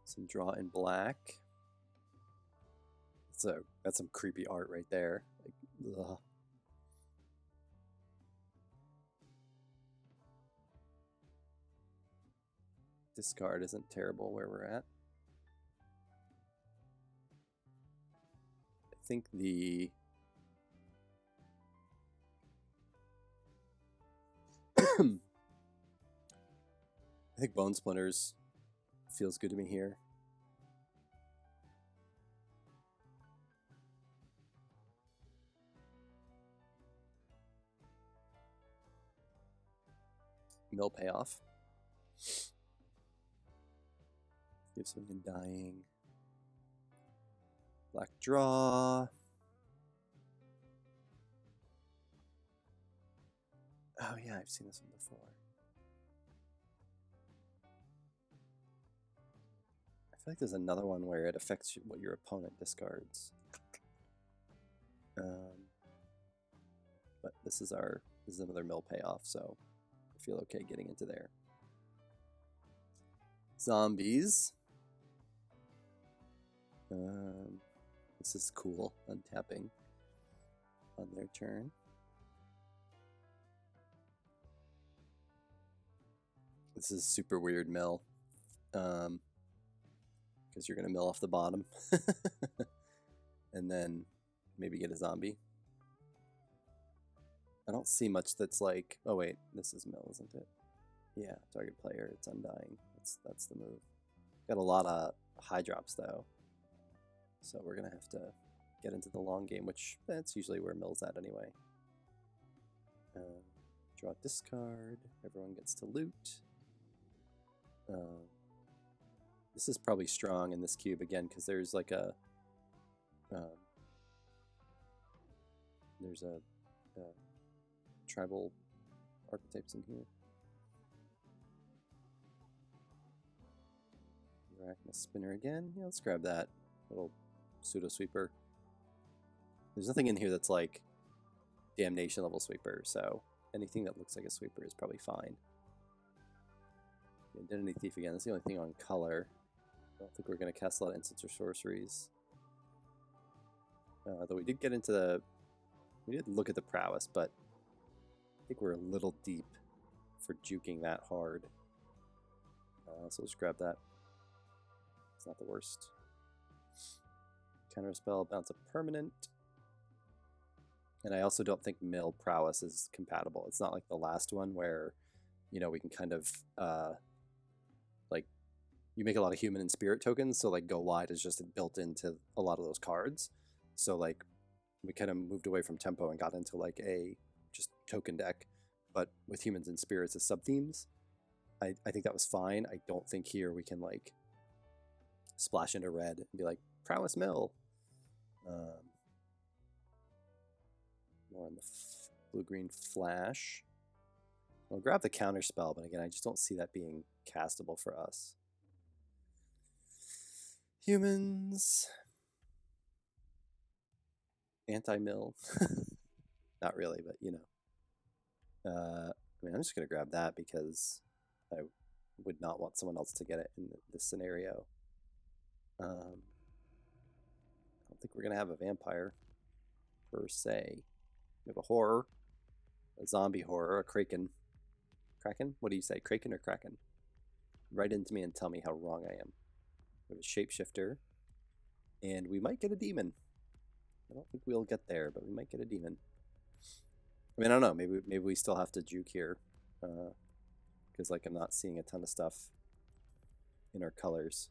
Some draw in black. That's some creepy art right there. Like, ugh. Discard isn't terrible where we're at. I think I think Bone Splinters feels good to me here. Mill payoff. Give something dying. Black draw. Oh yeah, I've seen this one before. I feel like there's another one where it affects what your opponent discards. But this is another mill payoff, so I feel okay getting into there. Zombies. This is cool, untapping on their turn. This is super weird mill, because you're going to mill off the bottom and then maybe get a zombie. I don't see much that's like, oh wait, this is mill, isn't it? Yeah, target player, it's undying. That's the move. Got a lot of high drops though. So we're going to have to get into the long game, which that's usually where mill's at anyway. Draw discard. Everyone gets to loot. This is probably strong in this cube again because there's like a tribal archetypes in here. Arachna spinner again. Yeah, let's grab that little pseudo sweeper. There's nothing in here that's like damnation level sweeper, so anything that looks like a sweeper is probably fine. Identity Thief again. That's the only thing on color. I don't think we're going to cast a lot of instants or sorceries. Though we did get into we did look at the prowess, but I think we're a little deep for juking that hard. So let's grab that. It's not the worst. Counter spell, bounce a permanent. And I also don't think mill prowess is compatible. It's not like the last one where, you know, we can kind of like you make a lot of human and spirit tokens, so like go wide is just built into a lot of those cards. So like we kind of moved away from tempo and got into like a just token deck, but with humans and spirits as sub themes. I think that was fine. I don't think here we can like splash into red and be like prowess mill. More on the blue-green flash. I'll grab the counter spell, but again, I just don't see that being castable for us. Humans. Anti-mill. Not really, but you know. I mean, I'm just going to grab that because I would not want someone else to get it in this scenario. I don't think we're going to have a vampire per se. We have a horror, a zombie horror, a kraken. Kraken? What do you say, kraken or kraken? Write into me and tell me how wrong I am. We have a shapeshifter, and we might get a demon. I don't think we'll get there, but we might get a demon. I mean, I don't know. Maybe we still have to juke here, because like I'm not seeing a ton of stuff in our colors.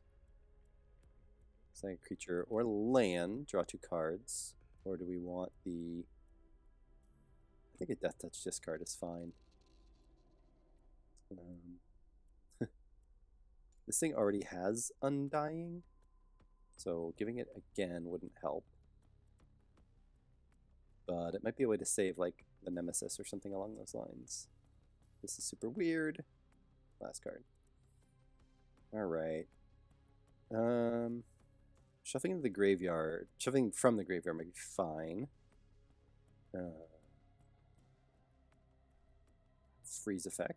Second creature or land. Draw 2 cards, or do we want the? I think a Death Touch discard is fine. This thing already has Undying, so giving it again wouldn't help. But it might be a way to save like the Nemesis or something along those lines. This is super weird. Last card. Alright. Shuffling into the graveyard. Shuffling from the graveyard might be fine. Freeze effect.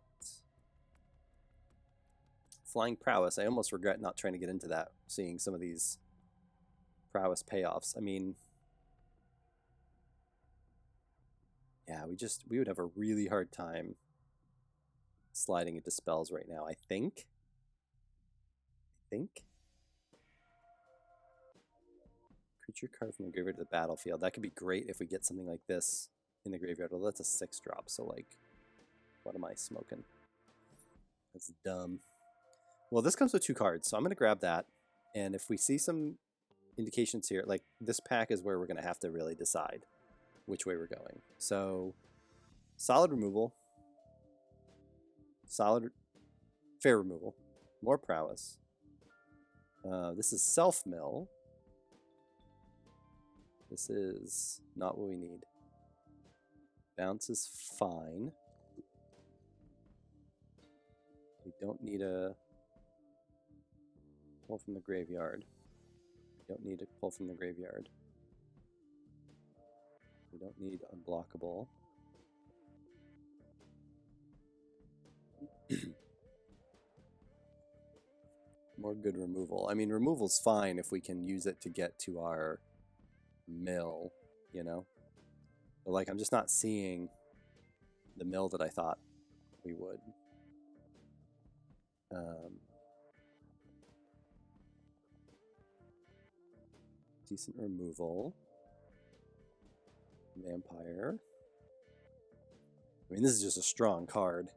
Flying Prowess. I almost regret not trying to get into that, seeing some of these prowess payoffs. I mean, yeah, we would have a really hard time sliding into spells right now, I think. Creature card from the graveyard to the battlefield. That could be great if we get something like this in the graveyard. Well, that's a 6-drop, so like, what am I smoking? That's dumb. Well, this comes with 2 cards, so I'm going to grab that. And if we see some indications here, like this pack is where we're going to have to really decide which way we're going. So, solid removal. Fair removal. More prowess. This is self-mill. This is not what we need. Bounce is fine. We don't need a pull from the graveyard. We don't need a pull from the graveyard. We don't need unblockable. More good removal. I mean, removal's fine if we can use it to get to our mill, you know? But like, I'm just not seeing the mill that I thought we would. Decent removal. Vampire. I mean, this is just a strong card.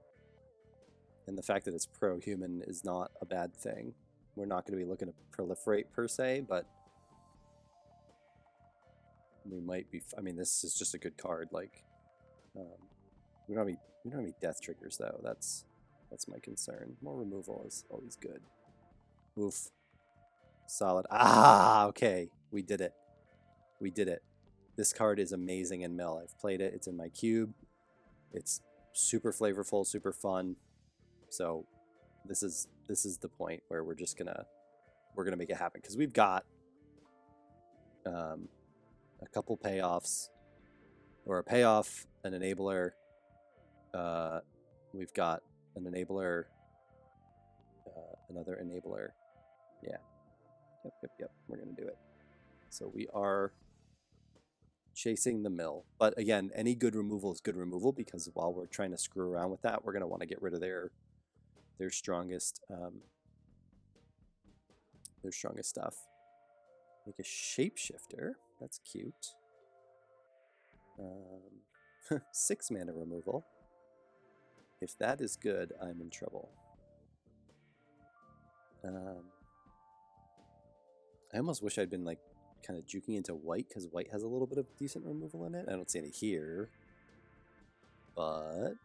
And the fact that it's pro-human is not a bad thing. We're not going to be looking to proliferate per se, but we might be. I mean, this is just a good card. Like, we don't have any death triggers though. That's my concern. More removal is always good. Oof. Solid. Ah, okay. We did it. We did it. This card is amazing in mill. I've played it. It's in my cube. It's super flavorful, super fun. So this is the point where we're gonna make it happen, because we've got a couple payoffs, or a payoff, an enabler. We've got an enabler, another enabler. Yeah. Yep. We're gonna do it. So we are chasing the mill. But again, any good removal is good removal, because while we're trying to screw around with that, we're gonna want to get rid of their strongest stuff. Make a shapeshifter. That's cute. 6 mana removal. If that is good, I'm in trouble. I almost wish I'd been like kind of juking into white, because white has a little bit of decent removal in it. I don't see any here, but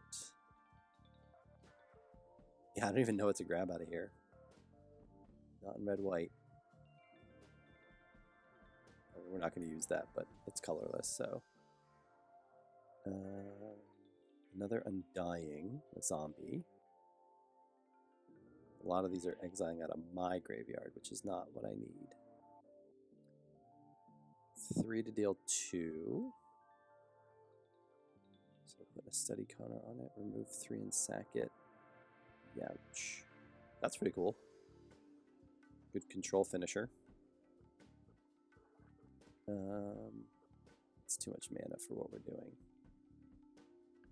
yeah, I don't even know what to grab out of here. Not in red white. We're not going to use that, but it's colorless, so. Another Undying, a zombie. A lot of these are exiling out of my graveyard, which is not what I need. 3 to deal 2. So put a study counter on it, remove 3 and sack it. Youch. That's pretty cool. Good control finisher. It's too much mana for what we're doing.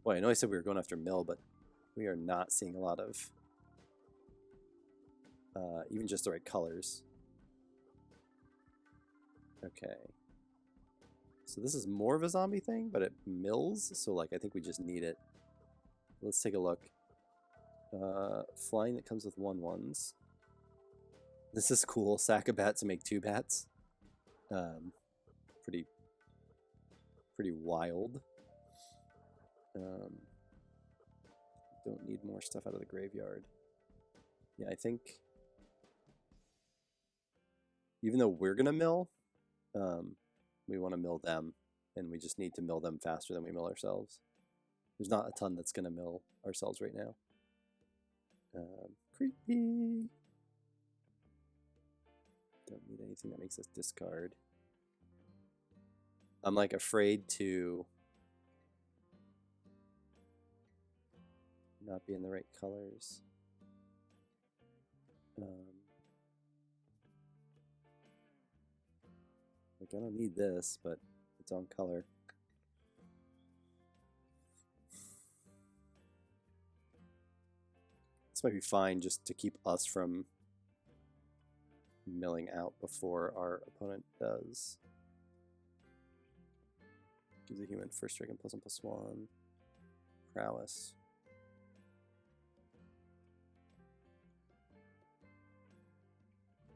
Boy, I know I said we were going after mill, but we are not seeing a lot of even just the right colors. Okay. So this is more of a zombie thing, but it mills. So like, I think we just need it. Let's take a look. Flying that comes with 1/1s. This is cool. Sack a bat to make 2 bats. Pretty wild. Don't need more stuff out of the graveyard. Yeah, I think even though we're gonna mill, we want to mill them, and we just need to mill them faster than we mill ourselves. There's not a ton that's gonna mill ourselves right now. Creepy. Don't need anything that makes us discard. I'm like afraid to not be in the right colors. Like I don't need this, but it's on color. This might be fine just to keep us from milling out before our opponent does. Gives a human first strike and +1/+1. Prowess.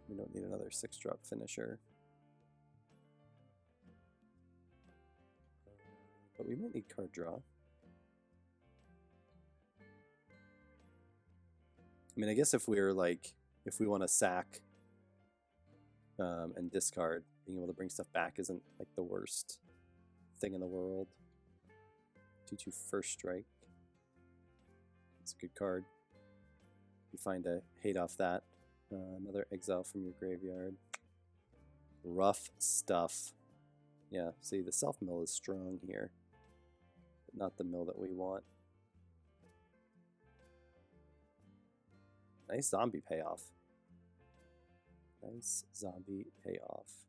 We don't need another 6-drop finisher. But we might need card draw. I mean, I guess if we're like, if we want to sack and discard, being able to bring stuff back isn't like the worst thing in the world. 2/2 first strike. It's a good card. You find a hate off that. Another exile from your graveyard. Rough stuff. Yeah, see, the self-mill is strong here, but not the mill that we want. Nice zombie payoff. Nice zombie payoff.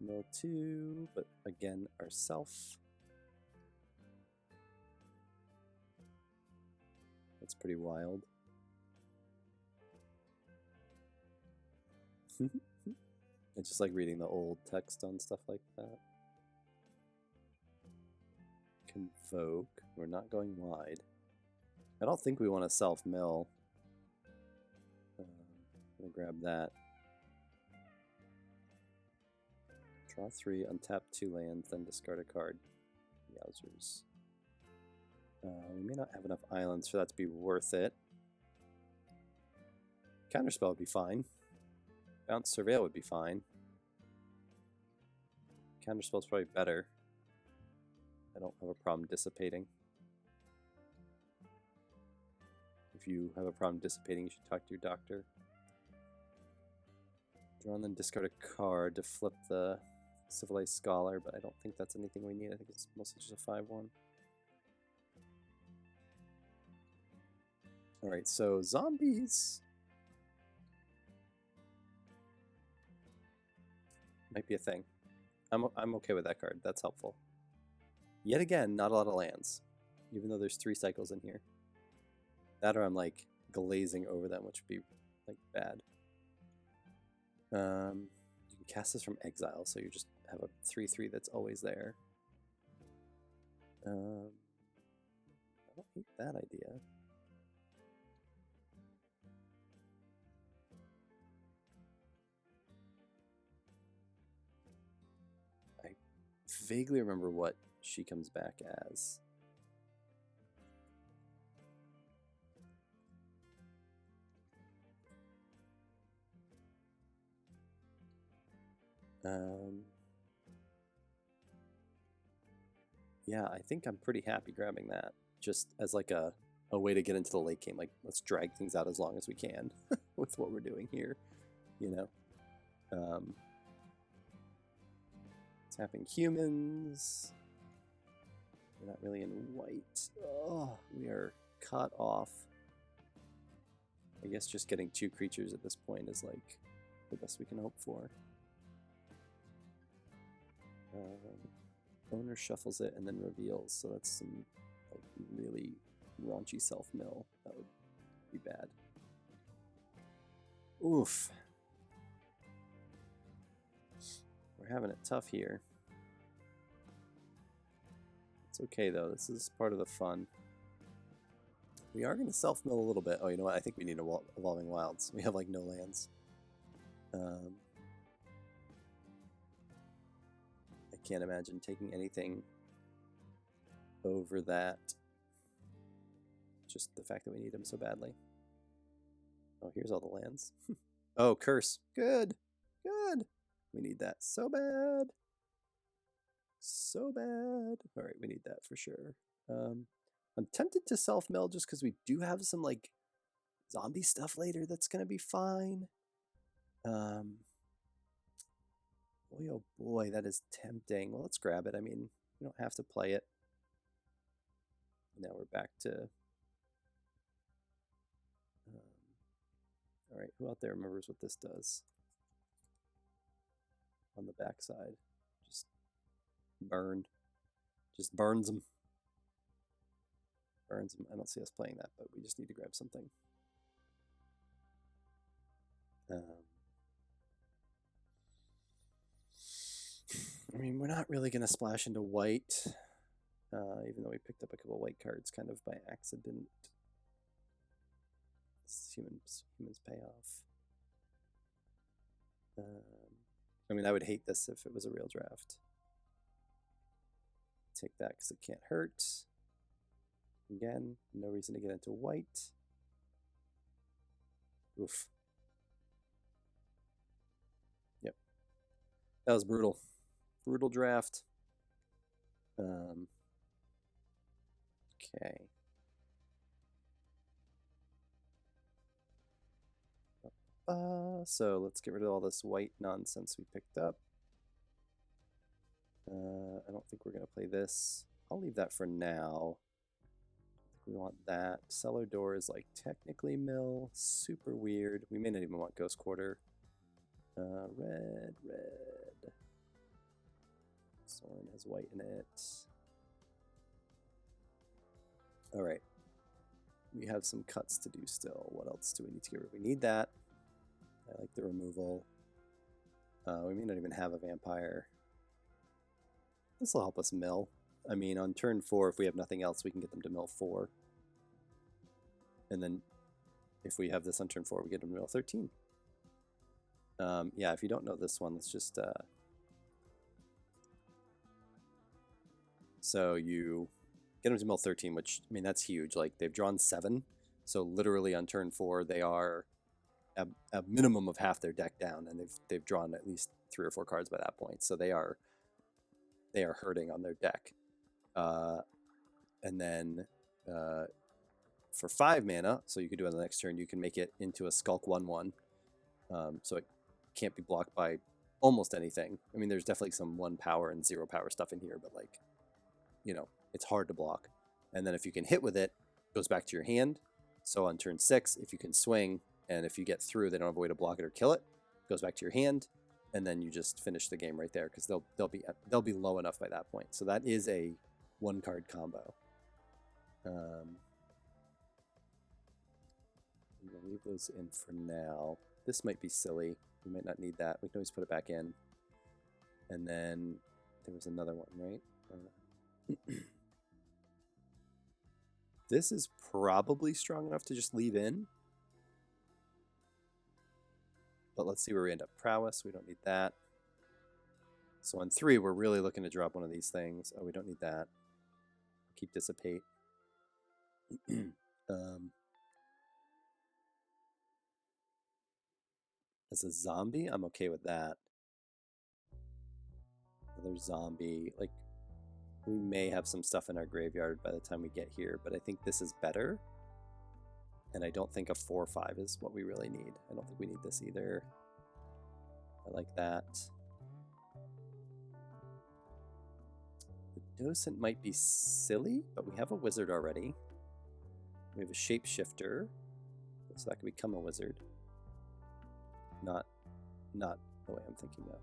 Mill 2, but again, ourself. That's pretty wild. I just like reading the old text on stuff like that. Convoke. We're not going wide. I don't think we want to self-mill. I'm going to grab that. Draw 3, untap 2 lands, then discard a card. Yowzers. We may not have enough islands for that to be worth it. Counterspell would be fine. Bounce Surveil would be fine. Counterspell is probably better. I don't have a problem dissipating. If you have a problem dissipating, you should talk to your doctor. Draw and then discard a card to flip the Civilized Scholar, but I don't think that's anything we need. I think it's mostly just a 5/1. Alright, so zombies might be a thing. I'm okay with that card. That's helpful. Yet again, not a lot of lands, even though there's 3 cycles in here. That or I'm like glazing over them, which would be like bad. You can cast this from exile, so you just have a 3/3 that's always there. I don't hate that idea. I vaguely remember what she comes back as. Yeah, I think I'm pretty happy grabbing that, just as like a way to get into the late game. Like, let's drag things out as long as we can with what we're doing here, you know? Tapping humans. We're not really in white. Oh, we are cut off. I guess just getting 2 creatures at this point is like the best we can hope for. Owner shuffles it and then reveals, so that's some like really raunchy self-mill. That would be bad. Oof. We're We're having it tough here. It's okay though, this is part of the fun. We are going to self-mill a little bit. Oh, you know what? I think we need Evolving Wilds. We have like no lands. I can't imagine taking anything over that. Just the fact that we need them so badly. Oh, here's all the lands. Oh, curse. Good. Good. We need that so bad. So bad. All right, we need that for sure. I'm tempted to self-mill just because we do have some like zombie stuff later that's going to be fine. Boy, oh boy, that is tempting. Well, let's grab it. I mean, we don't have to play it. Now we're back to... all right, who out there remembers what this does? On the backside. Just burn. Just burns them. Burns them. I don't see us playing that, but we just need to grab something. I mean, we're not really going to splash into white, even though we picked up a couple white cards kind of by accident. Humans pay off. I mean, I would hate this if it was a real draft. Take that because it can't hurt. Again, no reason to get into white. Oof. Yep. That was brutal. Brutal draft. Okay. So let's get rid of all this white nonsense we picked up. I don't think we're going to play this. I'll leave that for now. We want that. Cellar door is like technically mill. Super weird. We may not even want Ghost Quarter. Red. Soren has white in it. All right. We have some cuts to do still. What else do we need to get rid of? We need that. I like the removal. We may not even have a vampire. This will help us mill. I mean, on turn 4, if we have nothing else, we can get them to mill 4. And then if we have this on turn 4, we get them to mill 13. Yeah, if you don't know this one, let's just... So you get them to mill 13, which, I mean, that's huge. Like, they've drawn 7. So literally on turn 4, they are a minimum of half their deck down, and they've drawn at least 3 or 4 cards by that point. So they are hurting on their deck. And then for 5 mana, so you could do it on the next turn, you can make it into a Skulk 1/1. So it can't be blocked by almost anything. I mean, there's definitely some 1 power and 0 power stuff in here, but like, you know, it's hard to block. And then if you can hit with it, it goes back to your hand. So on turn 6, if you can swing, and if you get through, they don't have a way to block it or kill it, it goes back to your hand, and then you just finish the game right there because they'll be low enough by that point. So that is a 1-card combo. I'm gonna leave those in for now. This might be silly. We might not need that. We can always put it back in. And then there was another one, right? This is probably strong enough to just leave in. But let's see where we end up. Prowess, we don't need that. So on 3, we're really looking to drop one of these things. Oh, we don't need that. Keep Dissipate. As a zombie, I'm okay with that. Another zombie. Like, we may have some stuff in our graveyard by the time we get here, but I think this is better. And I don't think a 4/5 is what we really need. I don't think we need this either. I like that. The Docent might be silly, but we have a wizard already. We have a shapeshifter, so that could become a wizard. Not the way I'm thinking though.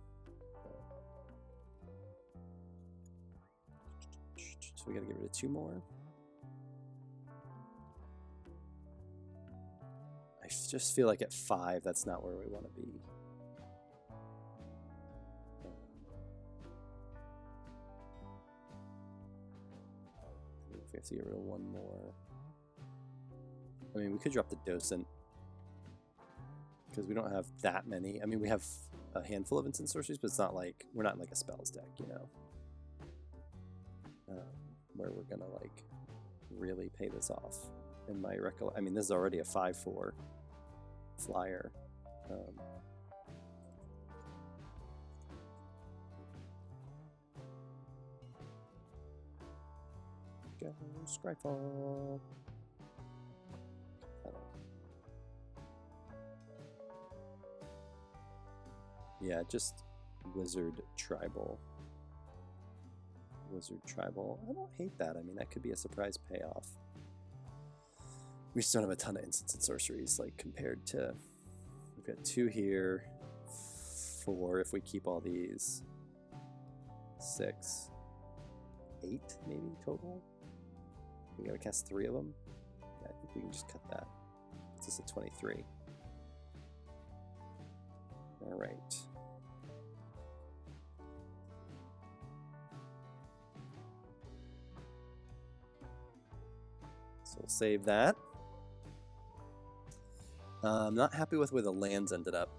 So we gotta get rid of 2 more. I just feel like at 5, that's not where we want to be. So get rid of one more. I mean, we could drop the docent because we don't have that many. I mean, we have a handful of instant sorceries, but it's not like we're not in like a spells deck, you know, where we're gonna like really pay this off. In my I mean, this is already a 5/4 flyer. Go Scryfall. Yeah, just Wizard Tribal. Wizard Tribal. I don't hate that. I mean, that could be a surprise payoff. We still don't have a ton of instants and sorceries, like compared to... We've got 2 here, 4 if we keep all these, 6, 8 maybe total. We gotta cast 3 of them. Yeah, I think we can just cut that. It's just a 23. All right. So we'll save that. I'm not happy with where the lands ended up.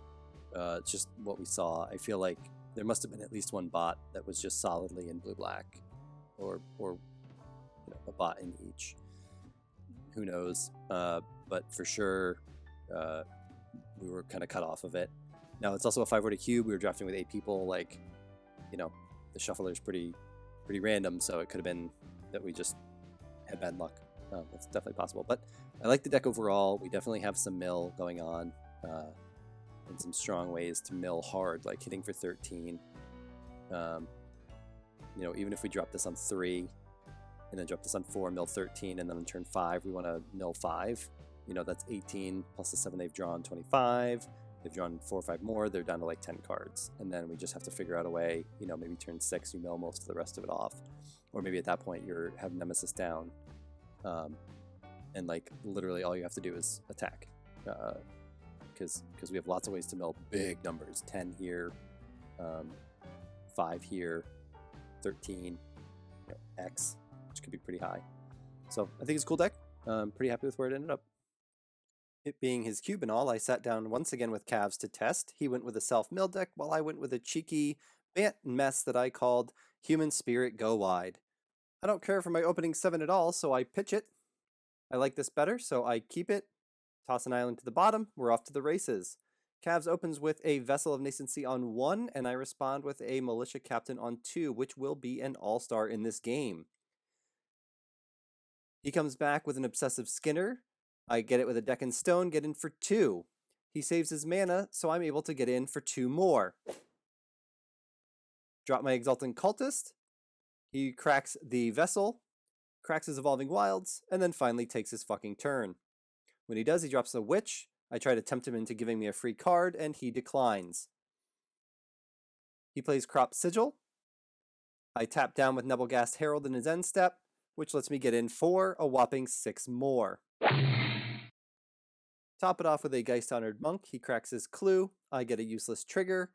It's just what we saw. I feel like there must have been at least one bot that was just solidly in blue-black, or you know, a bot in each. Who knows? But for sure, we were kind of cut off of it. Now it's also a 5/40 cube. We were drafting with 8 people. Like, you know, the shuffler's pretty random, so it could have been that we just had bad luck. That's definitely possible. But I like the deck overall. We definitely have some mill going on, and some strong ways to mill hard, like hitting for 13. You know, even if we drop this on 3, and then drop this on 4, mill 13, and then on turn 5 we want to mill 5. You know, that's 18 plus the 7 they've drawn, 25. They've drawn 4 or 5 more, they're down to like 10 cards. And then we just have to figure out a way, you know, maybe turn 6 you mill most of the rest of it off. Or maybe at that point you have Nemesis down. And like literally all you have to do is attack. Because we have lots of ways to mill big numbers. 10 here, 5 here, 13, you know, X, which could be pretty high. So I think it's a cool deck. Pretty happy with where it ended up. It being his cube and all, I sat down once again with Cavs to test. He went with a self-mill deck, while I went with a cheeky Bant mess that I called Human Spirit Go Wide. I don't care for my opening 7 at all, so I pitch it. I like this better, so I keep it. Toss an island to the bottom. We're off to the races. Cavs opens with a Vessel of Nascency on 1, and I respond with a Militia Captain on 2, which will be an all-star in this game. He comes back with an Obsessive Skinner. I get it with a Deck and Stone, get in for 2. He saves his mana, so I'm able to get in for 2 more. Drop my Exultant Cultist. He cracks the Vessel, cracks his Evolving Wilds, and then finally takes his fucking turn. When he does, he drops a Witch. I try to tempt him into giving me a free card, and he declines. He plays Crop Sigil. I tap down with Nebelgast Herald in his end step, which lets me get in for a whopping 6 more. Top it off with a Geist Honored Monk. He cracks his Clue. I get a useless trigger.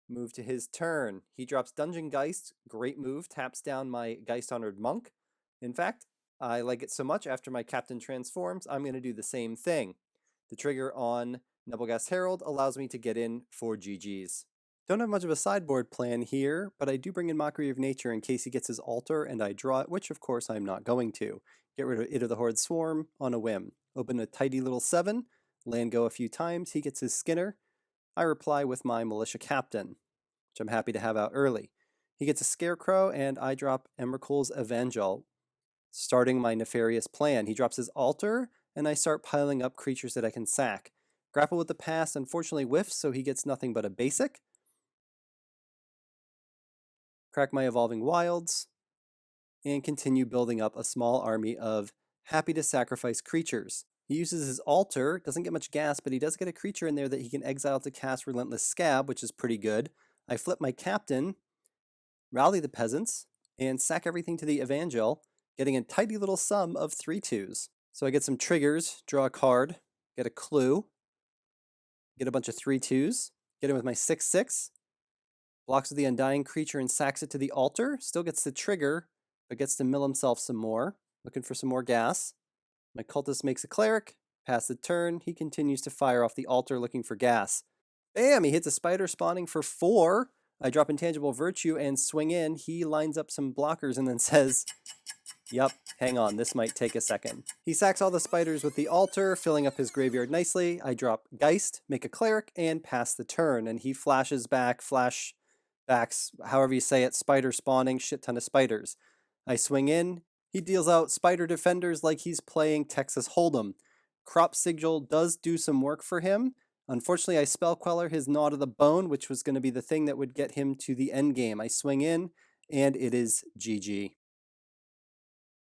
Move to his turn. He drops Dungeon Geist. Great move. Taps down my Geist Honored Monk. In fact, I like it so much, after my Captain transforms, I'm going to do the same thing. The trigger on Nebelgast Herald allows me to get in for GG's. Don't have much of a sideboard plan here, but I do bring in Mockery of Nature in case he gets his altar and I draw it, which of course I'm not going to. Get rid of It of the Horde Swarm on a whim. Open a tidy little 7, land go a few times, he gets his Skinner. I reply with my Militia Captain, which I'm happy to have out early. He gets a Scarecrow, and I drop Emrakul's Evangel, starting my nefarious plan. He drops his altar, and I start piling up creatures that I can sack. Grapple with the Past unfortunately whiffs, so he gets nothing but a basic. Crack my Evolving Wilds, and continue building up a small army of happy to sacrifice creatures. He uses his altar, doesn't get much gas, but he does get a creature in there that he can exile to cast Relentless Scab, which is pretty good. I flip my Captain, rally the Peasants, and sack everything to the Evangel, getting a tidy little sum of 3/2s. So I get some triggers, draw a card, get a Clue, get a bunch of 3/2s, get in with my 6/6, blocks with the Undying Creature and sacks it to the altar, still gets the trigger, but gets to mill himself some more. Looking for some more gas. My cultist makes a cleric. Pass the turn. He continues to fire off the altar looking for gas. Bam! He hits a spider spawning for 4. I drop Intangible Virtue and swing in. He lines up some blockers and then says, "Yup, hang on, this might take a second." He sacks all the spiders with the altar, filling up his graveyard nicely. I drop Geist, make a cleric, and pass the turn. And he flashes back, flashbacks, however you say it, spider spawning, shit ton of spiders. I swing in. He deals out spider defenders like he's playing Texas Hold'em. Crop Sigil does do some work for him. Unfortunately, I Spell Queller his Gnaw to the Bone, which was going to be the thing that would get him to the end game. I swing in, and it is GG.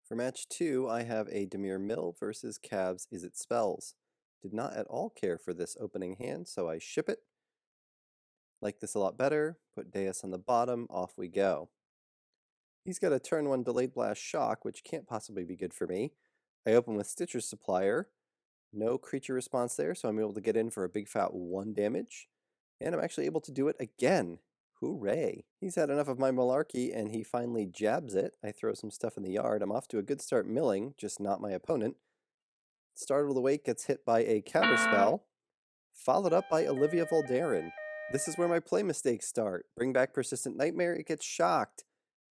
For match 2, I have a Demir Mill versus Cavs Is It Spells. Did not at all care for this opening hand, so I ship it. Like this a lot better. Put Deus on the bottom, off we go. He's got a turn 1 Delayed Blast Shock, which can't possibly be good for me. I open with Stitcher's Supplier. No creature response there, so I'm able to get in for a big fat 1 damage. And I'm actually able to do it again. Hooray. He's had enough of my malarkey, and he finally jabs it. I throw some stuff in the yard. I'm off to a good start milling, just not my opponent. Startled Awake gets hit by a counterspell, followed up by Olivia Voldaren. This is where my play mistakes start. Bring back Persistent Nightmare, it gets shocked.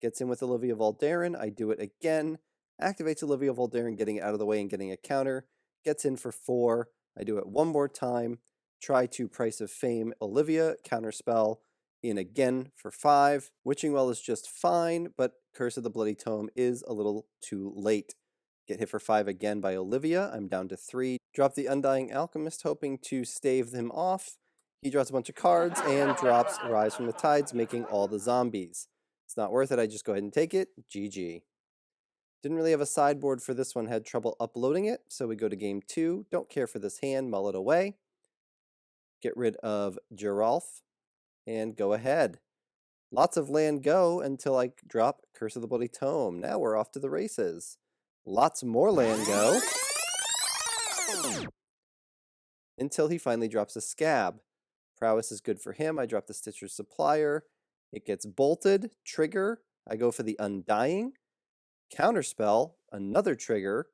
Gets in with Olivia Voldaren, I do it again. Activates Olivia Voldaren, getting it out of the way and getting a counter. Gets in for 4. I do it one more time. Try to Price of Fame Olivia, counterspell, in again for 5. Witching Well is just fine, but Curse of the Bloody Tome is a little too late. Get hit for 5 again by Olivia. I'm down to 3. Drop the Undying Alchemist, hoping to stave him off. He draws a bunch of cards and drops Rise from the Tides, making all the zombies. It's not worth it. I just go ahead and take it. GG. Didn't really have a sideboard for this one. Had trouble uploading it, so we go to game 2. Don't care for this hand. Mull it away. Get rid of Geralf. And go ahead. Lots of land go until I drop Curse of the Bloody Tome. Now we're off to the races. Lots more land go. Until he finally drops a Scab. Prowess is good for him. I drop the Stitcher's Supplier. It gets bolted. Trigger. I go for the Undying. Counterspell. Another trigger.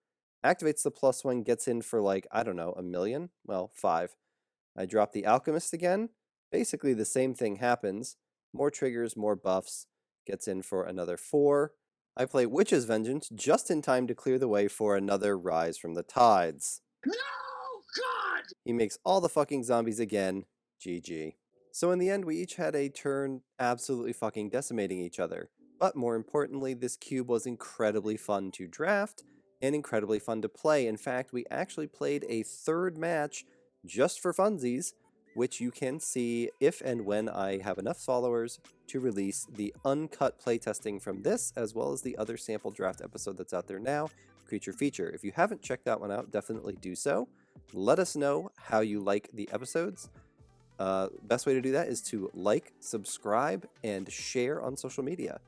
Activates the +1. Gets in for like, I don't know, 1 million? Well, 5. I drop the Alchemist again. Basically the same thing happens. More triggers, more buffs. Gets in for another 4. I play Witch's Vengeance just in time to clear the way for another Rise from the Tides. No, God! He makes all the fucking zombies again. GG. So in the end, we each had a turn absolutely fucking decimating each other. But more importantly, this cube was incredibly fun to draft and incredibly fun to play. In fact, we actually played a 3rd match just for funsies, which you can see if and when I have enough followers to release the uncut playtesting from this, as well as the other sample draft episode that's out there now, Creature Feature. If you haven't checked that one out, definitely do so. Let us know how you like the episodes. Best way to do that is to like, subscribe, and share on social media.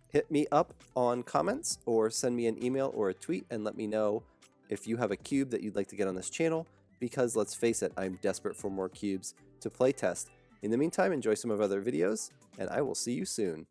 Hit me up on comments or send me an email or a tweet and let me know if you have a cube that you'd like to get on this channel, because let's face it, I'm desperate for more cubes to play test. In the meantime, enjoy some of our other videos, and I will see you soon.